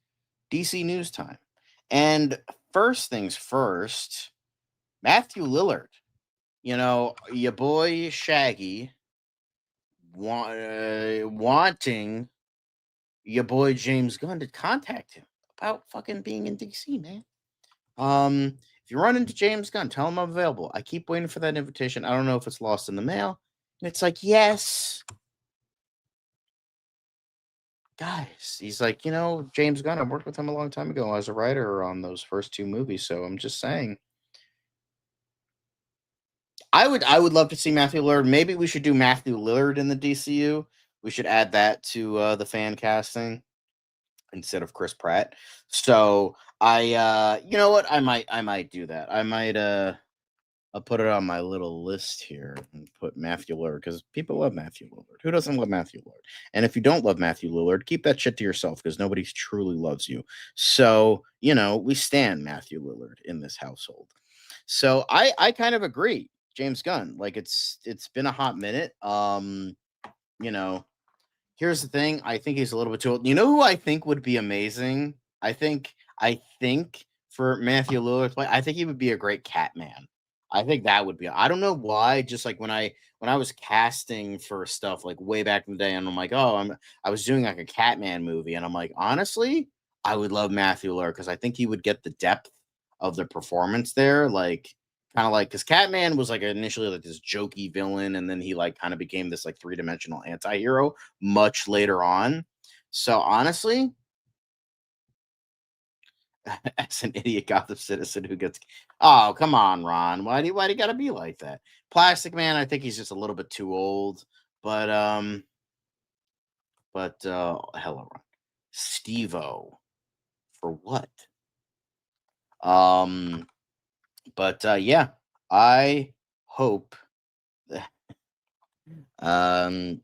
DC news time. And first things first, Matthew Lillard. Your boy Shaggy wanting your boy James Gunn to contact him about fucking being in DC, man. If you run into James Gunn, tell him I'm available. I keep waiting for that invitation. I don't know if it's lost in the mail. And it's like, yes. Guys, he's like, James Gunn, I worked with him a long time ago as a writer on those first two movies. So I'm just saying. I would love to see Matthew Lillard. Maybe we should do Matthew Lillard in the DCU. We should add that to the fan casting instead of Chris Pratt. So you know what? I might do that. I might I'll put it on my little list here and put Matthew Lillard, because people love Matthew Lillard. Who doesn't love Matthew Lillard? And if you don't love Matthew Lillard, keep that shit to yourself, because nobody truly loves you. So we stand Matthew Lillard in this household. So I kind of agree. James Gunn, like it's been a hot minute. Here's the thing. I think he's a little bit too old. You know who I think would be amazing? I think for Matthew Lillard to play, I think he would be a great Catman. I think that would be. I don't know why. Just like when I was casting for stuff like way back in the day, and I'm like, I was doing like a Catman movie, and I'm like, honestly, I would love Matthew Lillard, because I think he would get the depth of the performance there, like. Kind of like, because Catman was like initially like this jokey villain, and then he like kind of became this like three-dimensional anti-hero much later on. So honestly, as an idiot Gotham citizen who gets, oh come on, Ron, why do you gotta be like that? Plastic Man, I think he's just a little bit too old, but hello, Ron. Steve-O, for what? But yeah, I hope that, I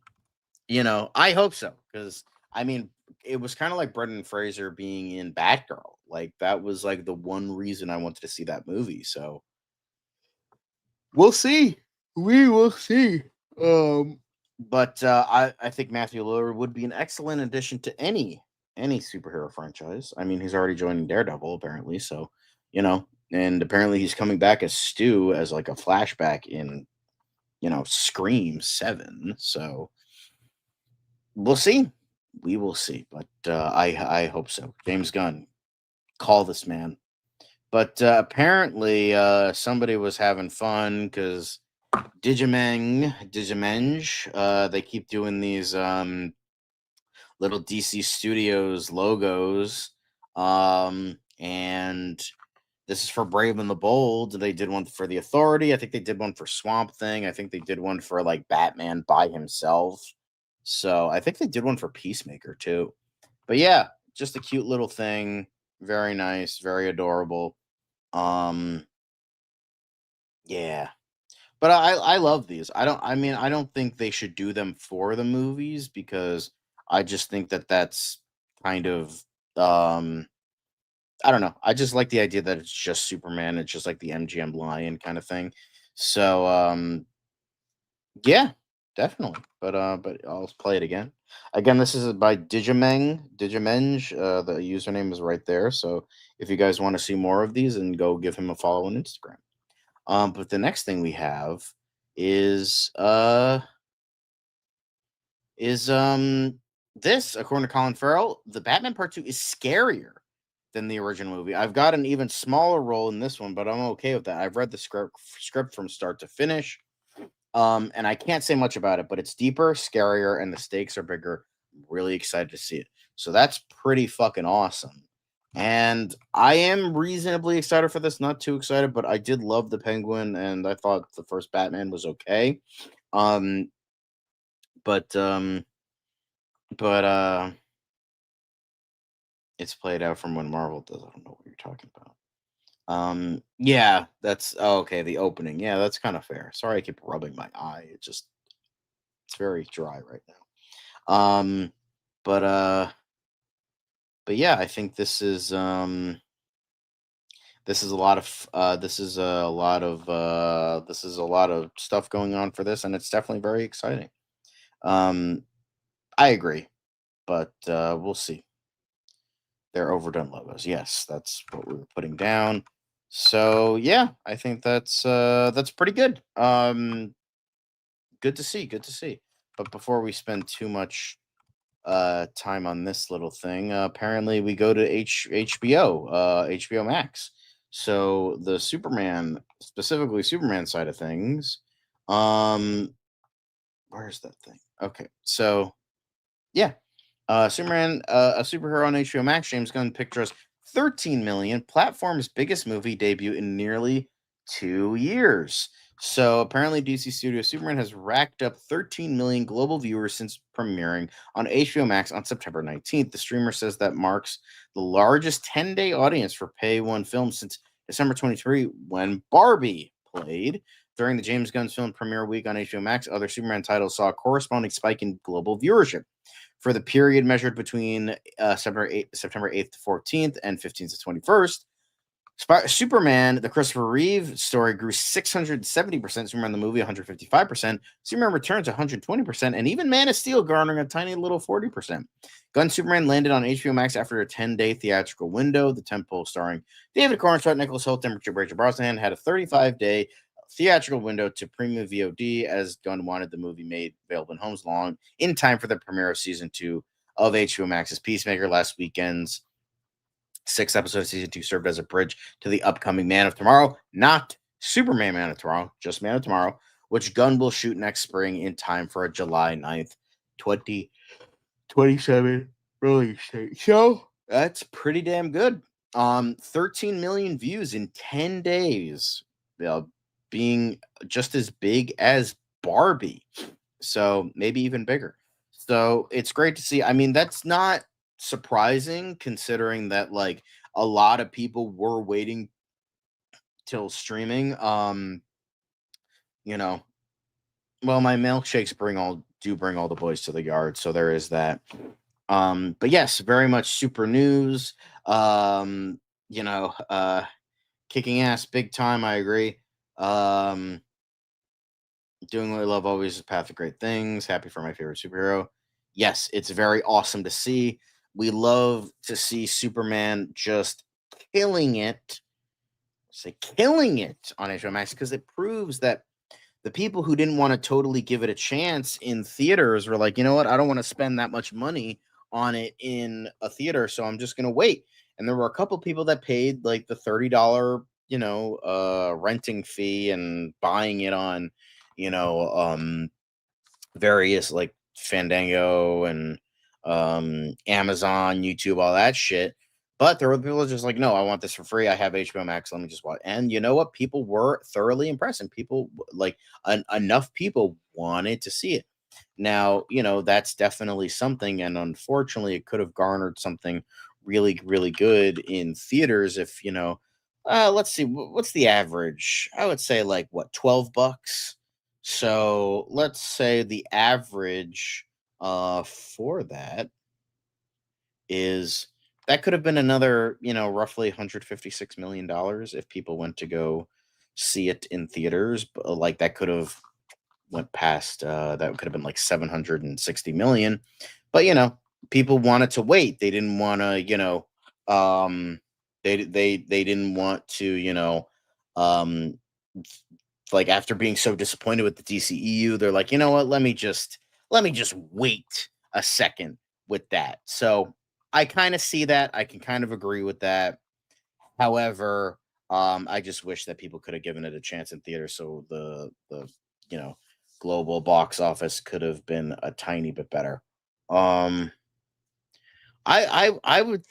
hope so, because I mean, it was kind of like Brendan Fraser being in Batgirl. Like that was like the one reason I wanted to see that movie. So we'll see. We will see. But I think Matthew Lillard would be an excellent addition to any superhero franchise. I mean, he's already joining Daredevil apparently, so and apparently he's coming back as Stu as like a flashback in Scream 7. So we'll see. We will see, but I hope so. James Gunn, call this man. But apparently, somebody was having fun because Digimenge, they keep doing these little DC Studios logos, and this is for Brave and the Bold. They did one for the Authority. I think they did one for Swamp Thing. I think they did one for like Batman by himself. So I think they did one for Peacemaker too. But yeah, just a cute little thing. Very nice, very adorable. Um, yeah. But I love these. I don't think they should do them for the movies because I just think that that's kind of um I don't know. I just like the idea that it's just Superman. It's just like the MGM Lion kind of thing. So yeah, definitely. But I'll play it again. Again, this is by Digimenge. The username is right there. So if you guys want to see more of these, then go give him a follow on Instagram. But the next thing we have is is this, according to Colin Farrell, the Batman Part 2 is scarier than the original movie. I've got an even smaller role in this one, but I'm okay with that. I've read the script from start to finish. And I can't say much about it, but it's deeper, scarier, and the stakes are bigger. I'm really excited to see it. So that's pretty fucking awesome. And I am reasonably excited for this, not too excited, but I did love the Penguin, and I thought the first Batman was okay. Um, but it's played out from when Marvel does. I don't know what you're talking about. Yeah, that's okay. The opening, yeah, that's kind of fair. Sorry, I keep rubbing my eye. It's very dry right now. But yeah, I think this is a lot of this is a lot of stuff going on for this, and it's definitely very exciting. Um, I agree, but we'll see. They're overdone logos. Yes, that's what we were putting down. So yeah, I think that's pretty good. Good to see, good to see. But before we spend too much time on this little thing, apparently we go to HBO, HBO Max. So the Superman, specifically Superman side of things, um, where's that thing? Okay, so yeah, Superman, a superhero on HBO Max. James Gunn pictures 13 million, platform's biggest movie debut in nearly 2 years. So apparently, DC Studio Superman has racked up 13 million global viewers since premiering on HBO Max on September 19th. The streamer says that marks the largest 10-day audience for Pay One films since December 23, when Barbie played. During the James Gunn film premiere week on HBO Max, other Superman titles saw a corresponding spike in global viewership. For the period measured between September 8th to 14th and 15th to 21st, Superman, the Christopher Reeve story, grew 670%, Superman the movie 155%, Superman Returns 120%, and even Man of Steel garnering a tiny little 40%. Gun Superman landed on HBO Max after a 10-day theatrical window. The tempo starring David Cornstark, Nicholas Hoult, and Rachel Brosnahan had a 35-day theatrical window to premium VOD, as Gunn wanted the movie made available in homes long in time for the premiere of season 2 of HBO Max's Peacemaker. Last weekend's 6th episode of season 2 served as a bridge to the upcoming Man of Tomorrow, not Superman Man of Tomorrow, just Man of Tomorrow, which Gunn will shoot next spring in time for a July 9th, 2027 release date. So that's pretty damn good. 13 million views in 10 days, being just as big as Barbie. So maybe even bigger. So it's great to see. I mean, that's not surprising considering that like a lot of people were waiting till streaming. You know, well, my milkshakes bring all the boys to the yard, so there is that. But yes, very much super news. Um, you know, kicking ass big time, I agree. Um Doing what I love always is a path of great things. Happy for my favorite superhero. Yes, it's very awesome to see. We love to see Superman just killing it. Say killing it on HBO Max because it proves that the people who didn't want to totally give it a chance in theaters were like, you know what? I don't want to spend that much money on it in a theater, so I'm just going to wait. And there were a couple people that paid like the $30, renting fee and buying it on, various like Fandango and Amazon, YouTube, all that shit. But there were people just like, no, I want this for free. I have HBO Max. Let me just watch. And you know what? People were thoroughly impressed, and people like enough people wanted to see it. Now, that's definitely something, and unfortunately, it could have garnered something really, really good in theaters if let's see, what's the average? I would say like what, $12. So let's say the average for that is that could have been another, roughly $156 million if people went to go see it in theaters. But like that could have went past that could have been like 760 million. But people wanted to wait. They didn't want to, they didn't want to, um like after being so disappointed with the DCEU, they're like, you know what? Let me just wait a second with that. So I kind of see that. I can kind of agree with that. However, I just wish that people could have given it a chance in theater, so the global box office could have been a tiny bit better. Um, I would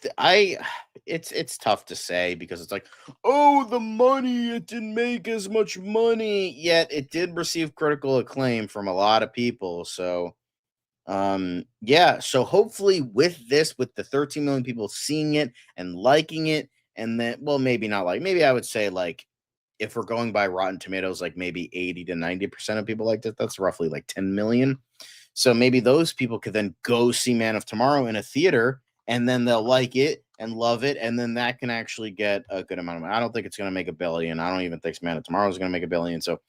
it's tough to say because it's like, oh, the money, it didn't make as much money, yet it did receive critical acclaim from a lot of people. So yeah, so hopefully with this, with the 13 million people seeing it and liking it, and then, well, maybe not, like, maybe I would say, like, if we're going by Rotten Tomatoes, like maybe 80 to 90% of people liked it. That's roughly like 10 million. So maybe those people could then go see Man of Tomorrow in a theater, and then they'll like it and love it, and then that can actually get a good amount of money. I don't think it's going to make $1 billion. I don't even think Man of Tomorrow is going to make $1 billion. So,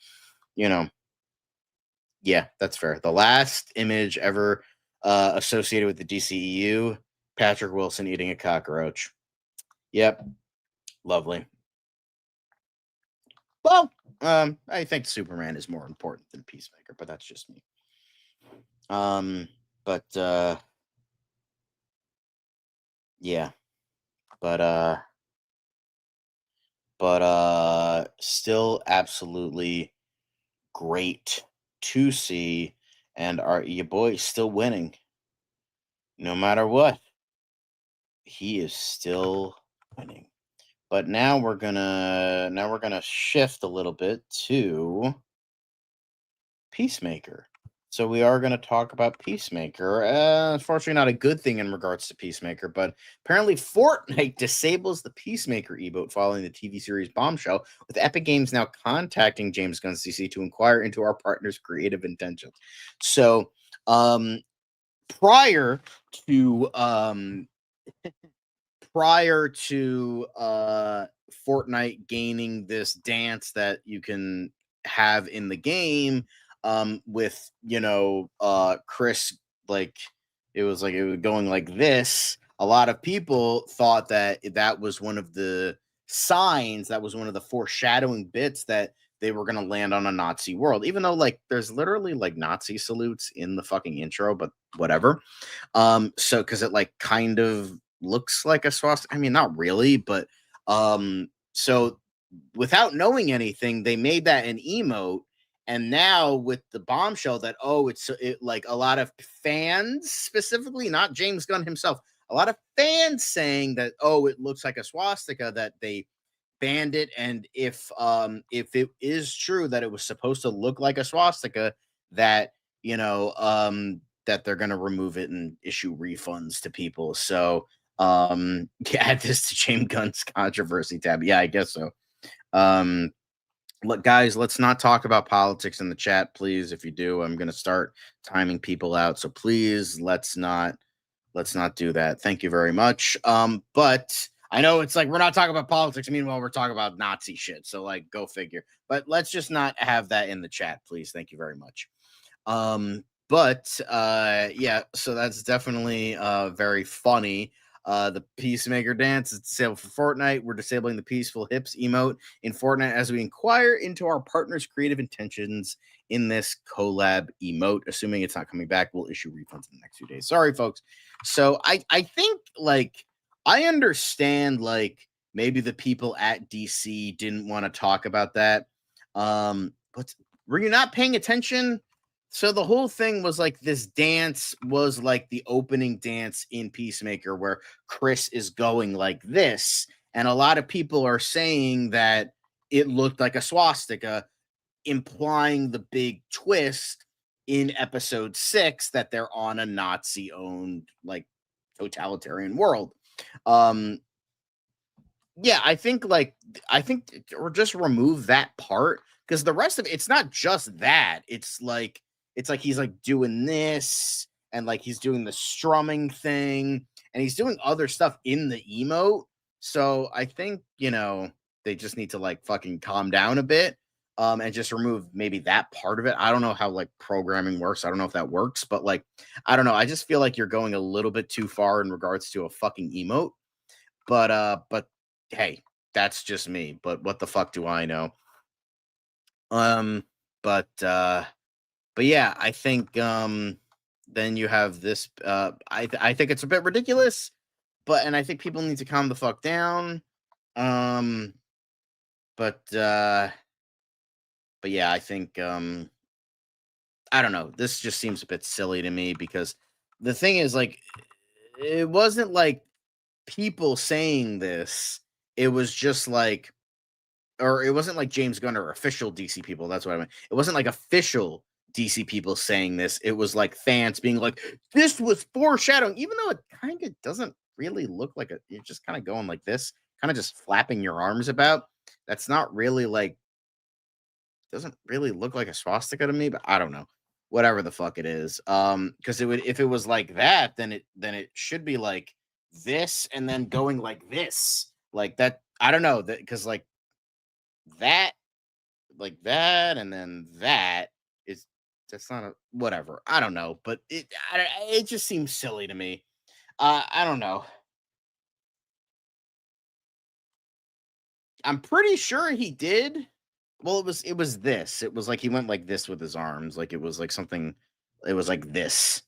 yeah, that's fair. The last image ever associated with the DCEU, Patrick Wilson eating a cockroach. Yep, lovely. Well, I think Superman is more important than Peacemaker, but that's just me. But yeah, but still absolutely great to see, and your boy still winning, no matter what. He is still winning. But now we're gonna shift a little bit to Peacemaker. So we are going to talk about Peacemaker. Unfortunately, not a good thing in regards to Peacemaker, but apparently Fortnite disables the Peacemaker emote following the TV series Bombshell, with Epic Games now contacting James Gunn's DC to inquire into our partner's creative intentions. So, prior to Fortnite gaining this dance that you can have in the game, with Chris, like it was going like this. A lot of people thought that was one of the signs, that was one of the foreshadowing bits that they were going to land on a Nazi world, even though like there's literally like Nazi salutes in the fucking intro, but whatever. So because it like kind of looks like a swastika. I mean, not really, but so without knowing anything, they made that an emote. And now with the Bombshell, that it's like a lot of fans, specifically not James Gunn himself, a lot of fans saying that it looks like a swastika, that they banned it. And if it is true that it was supposed to look like a swastika, that that they're going to remove it and issue refunds to people. So add this to James Gunn's controversy tab. Yeah, I guess so. Look, guys, let's not talk about politics in the chat, please. If you do, I'm going to start timing people out. So please, let's not do that. Thank you very much. But I know it's like we're not talking about politics. Meanwhile, we're talking about Nazi shit. So like, go figure. But let's just not have that in the chat, please. Thank you very much. Yeah, so that's definitely very funny. The Peacemaker dance is disabled for Fortnite. We're disabling the peaceful hips emote in Fortnite as we inquire into our partner's creative intentions in this collab emote. Assuming it's not coming back, we'll issue refunds in the next few days. Sorry, folks. So I think like I understand like maybe the people at DC didn't want to talk about that. But were you not paying attention? So the whole thing was like this dance was like the opening dance in Peacemaker where Chris is going like this. And a lot of people are saying that it looked like a swastika, implying the big twist in episode 6 that they're on a Nazi owned like totalitarian world. Yeah, I think or just remove that part because the rest of it's not just that. It's like he's like doing this and like he's doing the strumming thing and he's doing other stuff in the emote. So I think, they just need to like fucking calm down a bit and just remove maybe that part of it. I don't know how like programming works. I don't know if that works, but like I don't know. I just feel like you're going a little bit too far in regards to a fucking emote. But hey, that's just me. But what the fuck do I know? But yeah, I think then you have this I think it's a bit ridiculous, and I think people need to calm the fuck down. But yeah, I think I don't know. This just seems a bit silly to me because the thing is like it wasn't like people saying this. It was just like or it wasn't like James Gunn or official DC people. That's what I meant. It wasn't like official DC people saying this. It was like fans being like, this was foreshadowing, even though it kind of doesn't really look like you're just kind of going like this, kind of just flapping your arms about. That's not really like, doesn't really look like a swastika to me, but I don't know. Whatever the fuck it is. Because if it was like that, then it should be like this and then going like this. Like that, I don't know. That because like that and then that's not a whatever. I don't know, but it just seems silly to me. I don't know. I'm pretty sure he did. Well, it was this. It was like he went like this with his arms, like it was like something. It was like this,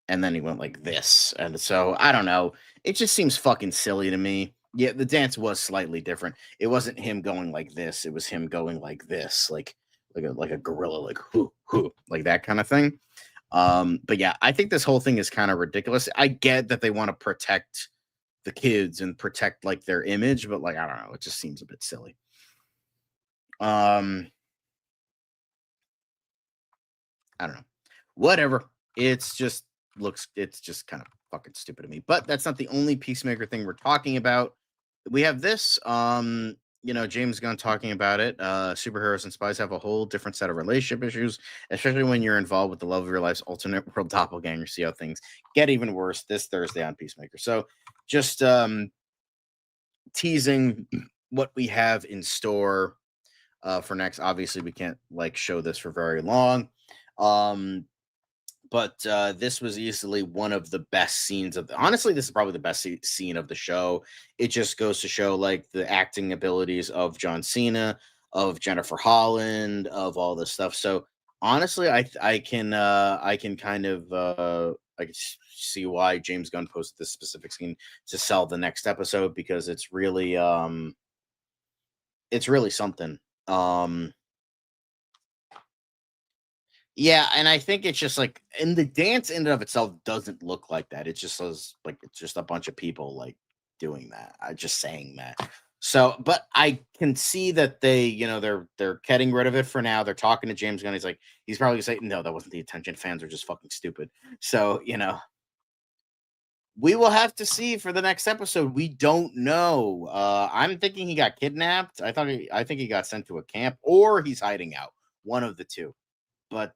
and then he went like this, and so I don't know. It just seems fucking silly to me. Yeah, the dance was slightly different. It wasn't him going like this. It was him going like this, like a gorilla, like hoo hoo, like that kind of thing. But yeah, I think this whole thing is kind of ridiculous. I get that they want to protect the kids and protect like their image, but like I don't know, it just seems a bit silly. I don't know. Whatever. It's just kind of fucking stupid to me. But that's not the only Peacemaker thing we're talking about. We have this, James Gunn talking about it. Superheroes and spies have a whole different set of relationship issues, especially when you're involved with the love of your life's alternate world doppelganger. See how things get even worse this Thursday on Peacemaker. So just teasing what we have in store for next. Obviously, we can't like show this for very long. But this was easily one of the best scenes honestly, this is probably the best scene of the show. It just goes to show like the acting abilities of John Cena, of Jennifer Holland, of all this stuff. So honestly, I can kind of I can see why James Gunn posted this specific scene to sell the next episode because it's really something. Yeah, and I think it's just like, and the dance in and of itself doesn't look like that. It just says like it's just a bunch of people like doing that. I just saying that. So, but I can see that they, they're getting rid of it for now. They're talking to James Gunn. He's probably gonna say, no, that wasn't the intention. Fans are just fucking stupid. So, we will have to see for the next episode. We don't know. I'm thinking he got kidnapped. I think he got sent to a camp or he's hiding out. One of the two. But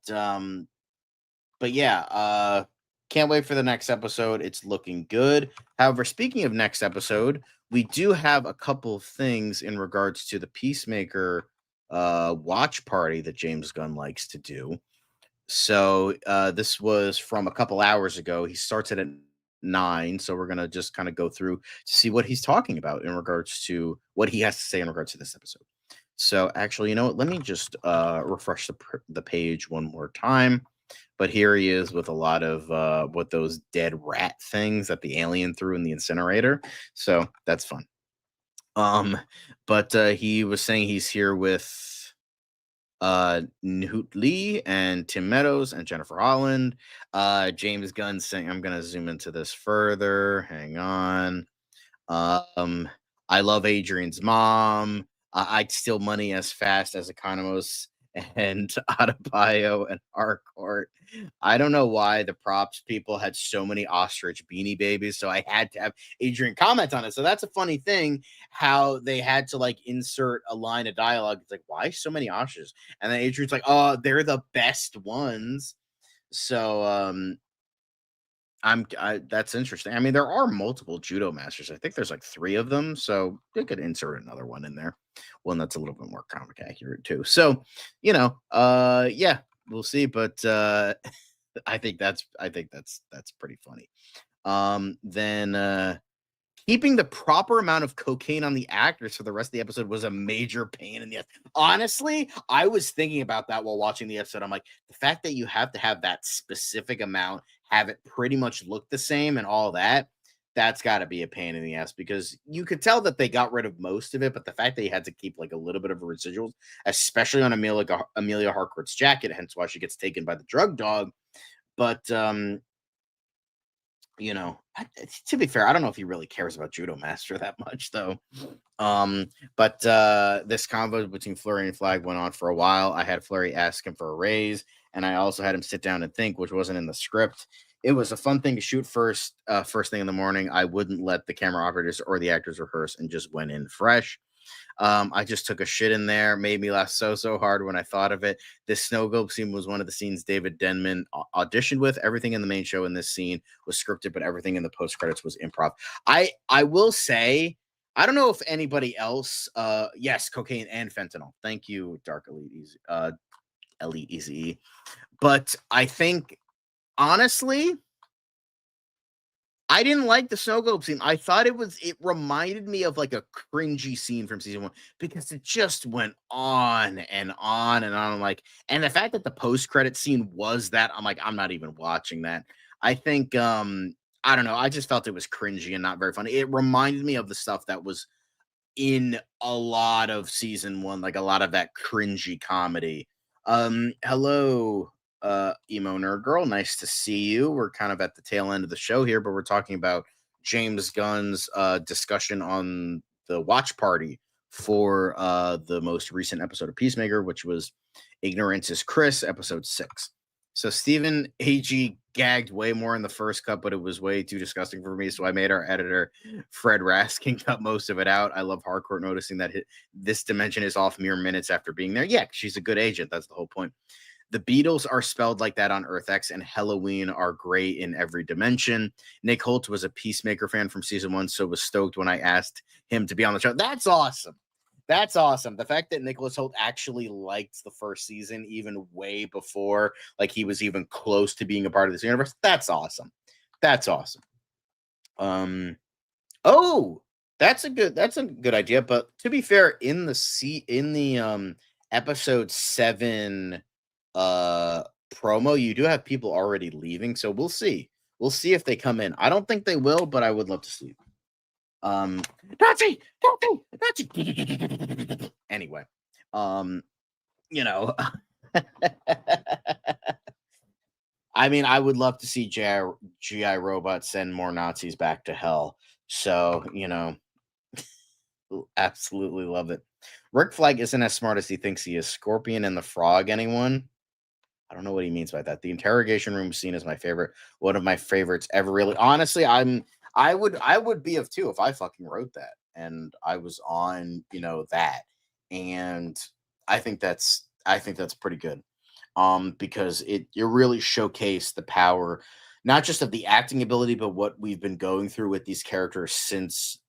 yeah, Can't wait for the next episode. It's looking good. However, speaking of next episode, we do have a couple of things in regards to the Peacemaker watch party that James Gunn likes to do. So this was from a couple hours ago. He starts it at 9, so we're gonna just kind of go through to see what he's talking about in regards to what he has to say in regards to this episode. So actually, you know what? Let me just refresh the page one more time. But here he is with a lot of what those dead rat things that the alien threw in the incinerator. So that's fun. But he was saying he's here with Nhoot Lee and Tim Meadows and Jennifer Holland. James Gunn saying, I'm gonna zoom into this further. Hang on. I love Adrian's mom. I'd steal money as fast as Economos and Adebayo and Harcourt. I don't know why the props people had so many ostrich beanie babies, so I had to have Adrian comment on it. So that's a funny thing, how they had to like insert a line of dialogue. It's like, why so many ostriches? And then Adrian's like, oh, they're the best ones. So that's interesting. I mean, there are multiple judo masters. I think there's like 3 of them, so they could insert another one in there. One that's a little bit more comic accurate too. So, yeah, we'll see. But I think that's pretty funny. Then keeping the proper amount of cocaine on the actors for the rest of the episode was a major pain in the ass. Honestly, I was thinking about that while watching the episode. I'm like, the fact that you have to have that specific amount, have it pretty much look the same and all that, that's got to be a pain in the ass, because you could tell that they got rid of most of it, but the fact that you had to keep like a little bit of a residual, especially on Amelia Harcourt's jacket, hence why she gets taken by the drug dog. But to be fair, I don't know if he really cares about Judo Master that much, though. But this convo between Flurry and Flag went on for a while. I had Flurry ask him for a raise, and I also had him sit down and think, which wasn't in the script. It was a fun thing to shoot first thing in the morning. I wouldn't let the camera operators or the actors rehearse and just went in fresh. I just took a shit in there. Made me laugh so hard when I thought of it. This snow globe scene was one of the scenes David Denman auditioned with. Everything in the main show in this scene was scripted, but everything in the post credits was improv. I will say, I don't know if anybody else. Yes, cocaine and fentanyl. Thank you, Dark Elite Easy. But I think, honestly, I didn't like the snow globe scene. I thought it reminded me of like a cringy scene from season 1, because it just went on and on and on. And the fact that the post-credit scene was that, I'm like, I'm not even watching that. I think, I don't know. I just felt it was cringy and not very funny. It reminded me of the stuff that was in a lot of season 1, like a lot of that cringy comedy. Hello, Emo Nerd Girl, nice to see you. We're kind of at the tail end of the show here, but we're talking about James Gunn's discussion on the watch party for the most recent episode of Peacemaker, which was Ignorance is Chris, episode 6. So Stephen A.G. gagged way more in the first cut, but it was way too disgusting for me, so I made our editor, Fred Raskin, cut most of it out. I love Harcourt noticing that this dimension is off mere minutes after being there. Yeah, she's a good agent. That's the whole point. The Beatles are spelled like that on Earth X, and Halloween are great in every dimension. Nick Holt was a Peacemaker fan from season 1, so was stoked when I asked him to be on the show. That's awesome. That's awesome. The fact that Nicholas Holt actually liked the first season, even way before like he was even close to being a part of this universe. That's awesome. That's awesome. Oh, that's a good idea. But to be fair, in the episode 7 promo, you do have people already leaving, so we'll see if they come in. I don't think they will, but I would love to see. Nazi. Anyway, I mean, I would love to see GI Robot send more Nazis back to hell. So, absolutely love it. Rick Flag isn't as smart as he thinks he is. Scorpion and the Frog, anyone? I don't know what he means by that. The interrogation room scene is my favorite. One of my favorites ever. Really, honestly, I would be of 2 if I fucking wrote that and I was on, that. And I think that's pretty good. Because it really showcased the power not just of the acting ability, but what we've been going through with these characters since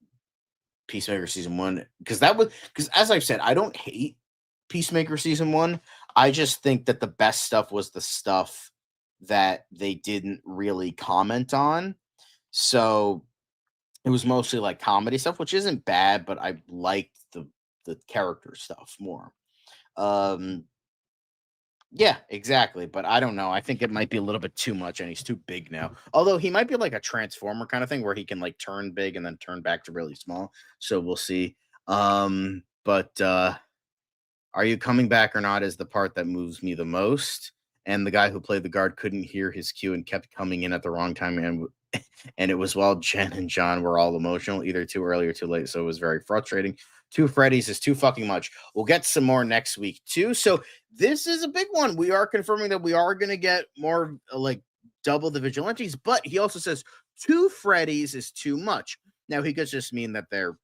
Peacemaker season 1. Because as I've said, I don't hate Peacemaker season 1. I just think that the best stuff was the stuff that they didn't really comment on. So it was mostly like comedy stuff, which isn't bad, but I liked the character stuff more. Yeah, exactly. But I don't know. I think it might be a little bit too much, and he's too big now. Although he might be like a transformer kind of thing where he can like turn big and then turn back to really small. So we'll see. But are you coming back or not is the part that moves me the most. And the guy who played the guard couldn't hear his cue and kept coming in at the wrong time. And it was while Jen and John were all emotional, either too early or too late. So it was very frustrating. 2 Freddy's is too fucking much. We'll get some more next week too. So this is a big one. We are confirming that we are going to get more like double the vigilantes, but he also says 2 Freddy's is too much. Now he could just mean that they're,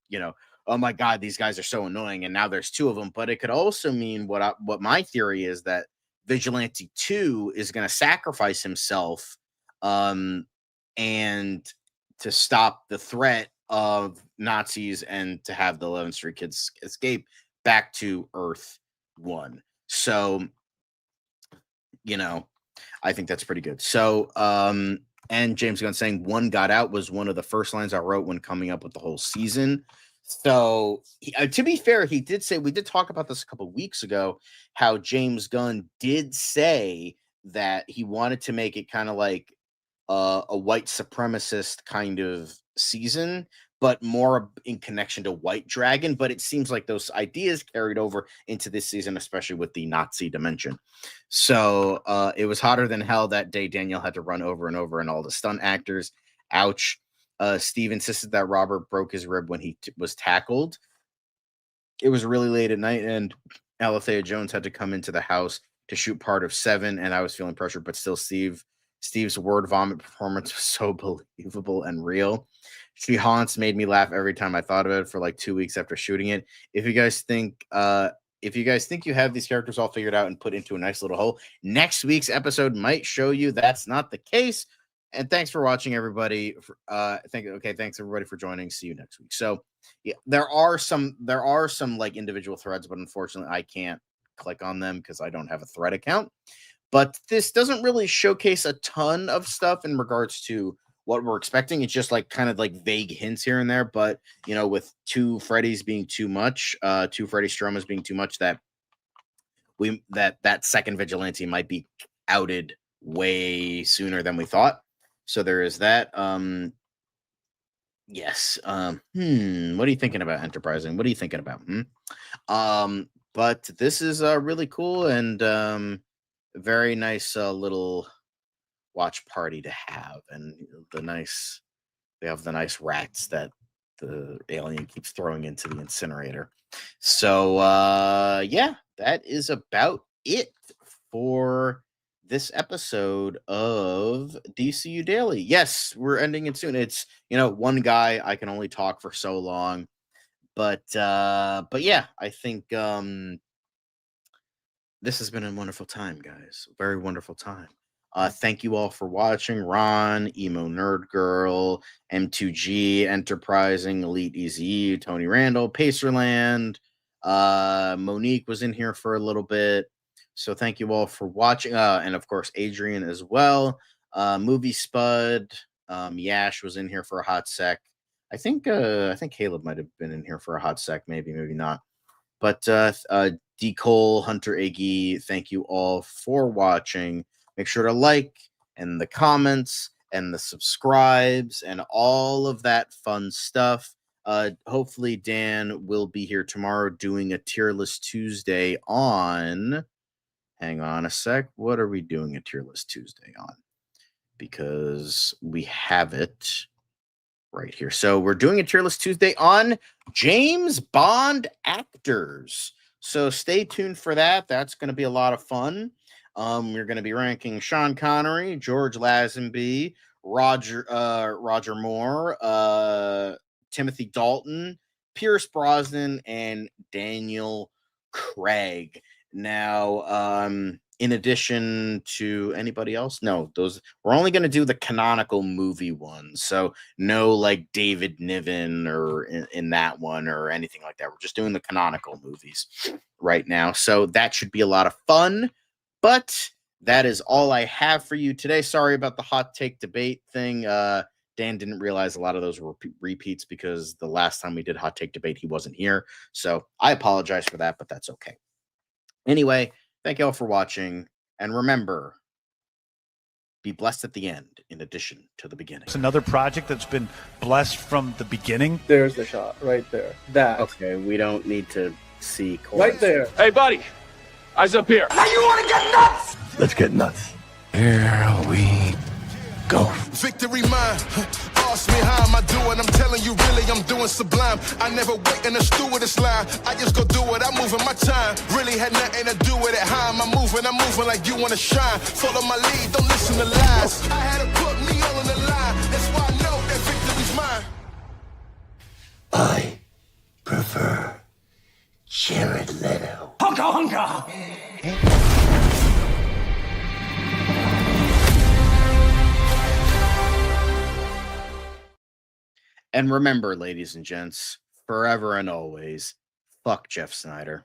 oh my God, these guys are so annoying, and now there's 2 of them. But it could also mean what my theory is, that Vigilante 2 is going to sacrifice himself, and to stop the threat of Nazis and to have the 11th Street kids escape back to Earth 1. So, I think that's pretty good. So, and James Gunn saying 1 got out was one of the first lines I wrote when coming up with the whole season. So, to be fair, he did say, we did talk about this a couple of weeks ago, how James Gunn did say that he wanted to make it kind of like a white supremacist kind of season, but more in connection to White Dragon. But it seems like those ideas carried over into this season, especially with the Nazi dimension. So it was hotter than hell that day. Daniel had to run over and over, and all the stunt actors. Ouch. Steve insisted that Robert broke his rib when he was tackled. It was really late at night, and Alethea Jones had to come into the house to shoot part of 7, and I was feeling pressure, but still Steve's word vomit performance was so believable and real. She Haunts made me laugh every time I thought of it for like 2 weeks after shooting it. If you guys think you have these characters all figured out and put into a nice little hole, next week's episode might show you that's not the case. And thanks for watching, everybody. Thanks everybody for joining. See you next week. So yeah, there are some like individual threads, but unfortunately I can't click on them because I don't have a thread account. But this doesn't really showcase a ton of stuff in regards to what we're expecting. It's just like kind of like vague hints here and there. But with 2 Freddy's being too much, 2 Freddy Stromas being too much, that that second vigilante might be outed way sooner than we thought. So there is that. Yes. What are you thinking about, Enterprising? What are you thinking about? But this is really cool and very nice little watch party to have, and they have the nice rats that the alien keeps throwing into the incinerator. So yeah, that is about it for this episode of DCU Daily. Yes, we're ending it soon. It's one guy, I can only talk for so long, but yeah, I think this has been a wonderful time, guys. A very wonderful time. Thank you all for watching. Ron, Emo Nerd Girl, M2G, Enterprising, Elite EZU, Tony Randall, Pacerland, Monique was in here for a little bit. So thank you all for watching. And of course, Adrian as well. Movie Spud, Yash was in here for a hot sec. I think Caleb might have been in here for a hot sec, maybe not. But D. Cole, Hunter Iggy, thank you all for watching. Make sure to like and the comments and the subscribes and all of that fun stuff. Hopefully Dan will be here tomorrow doing a tier list Tuesday on. Hang on a sec. What are we doing a tier list Tuesday on? Because we have it right here. So we're doing a tier list Tuesday on James Bond actors. So stay tuned for that. That's going to be a lot of fun. We're going to be ranking Sean Connery, George Lazenby, Roger Moore, Timothy Dalton, Pierce Brosnan, and Daniel Craig. Now, in addition to anybody else. No, those we're only going to do the canonical movie ones. So no like David Niven or in that one or anything like that. We're just doing the canonical movies right now. So that should be a lot of fun. But that is all I have for you today. Sorry about the hot take debate thing. Dan didn't realize a lot of those were repeats because the last time we did hot take debate, he wasn't here. So I apologize for that, but that's okay. Anyway, thank you all for watching. And remember, be blessed at the end in addition to the beginning. It's another project that's been blessed from the beginning. There's the shot right there. That. Okay, we don't need to see. Right there. Hey, buddy. Eyes up here. Now you want to get nuts? Let's get nuts. Here we go. Victory mine. Ask me how am I doing? I'm telling you, really, I'm doing sublime. I never wait in the stewardess line. I just go do it. I'm moving my time. Really had nothing to do with it. How am I moving? I'm moving like you want to shine. Follow my lead. Don't listen to lies. I had to put me all on the line. That's why I know that victory's mine. I prefer Jared Leto. Hunka hunka! And remember, ladies and gents, forever and always, fuck Jeff Snyder.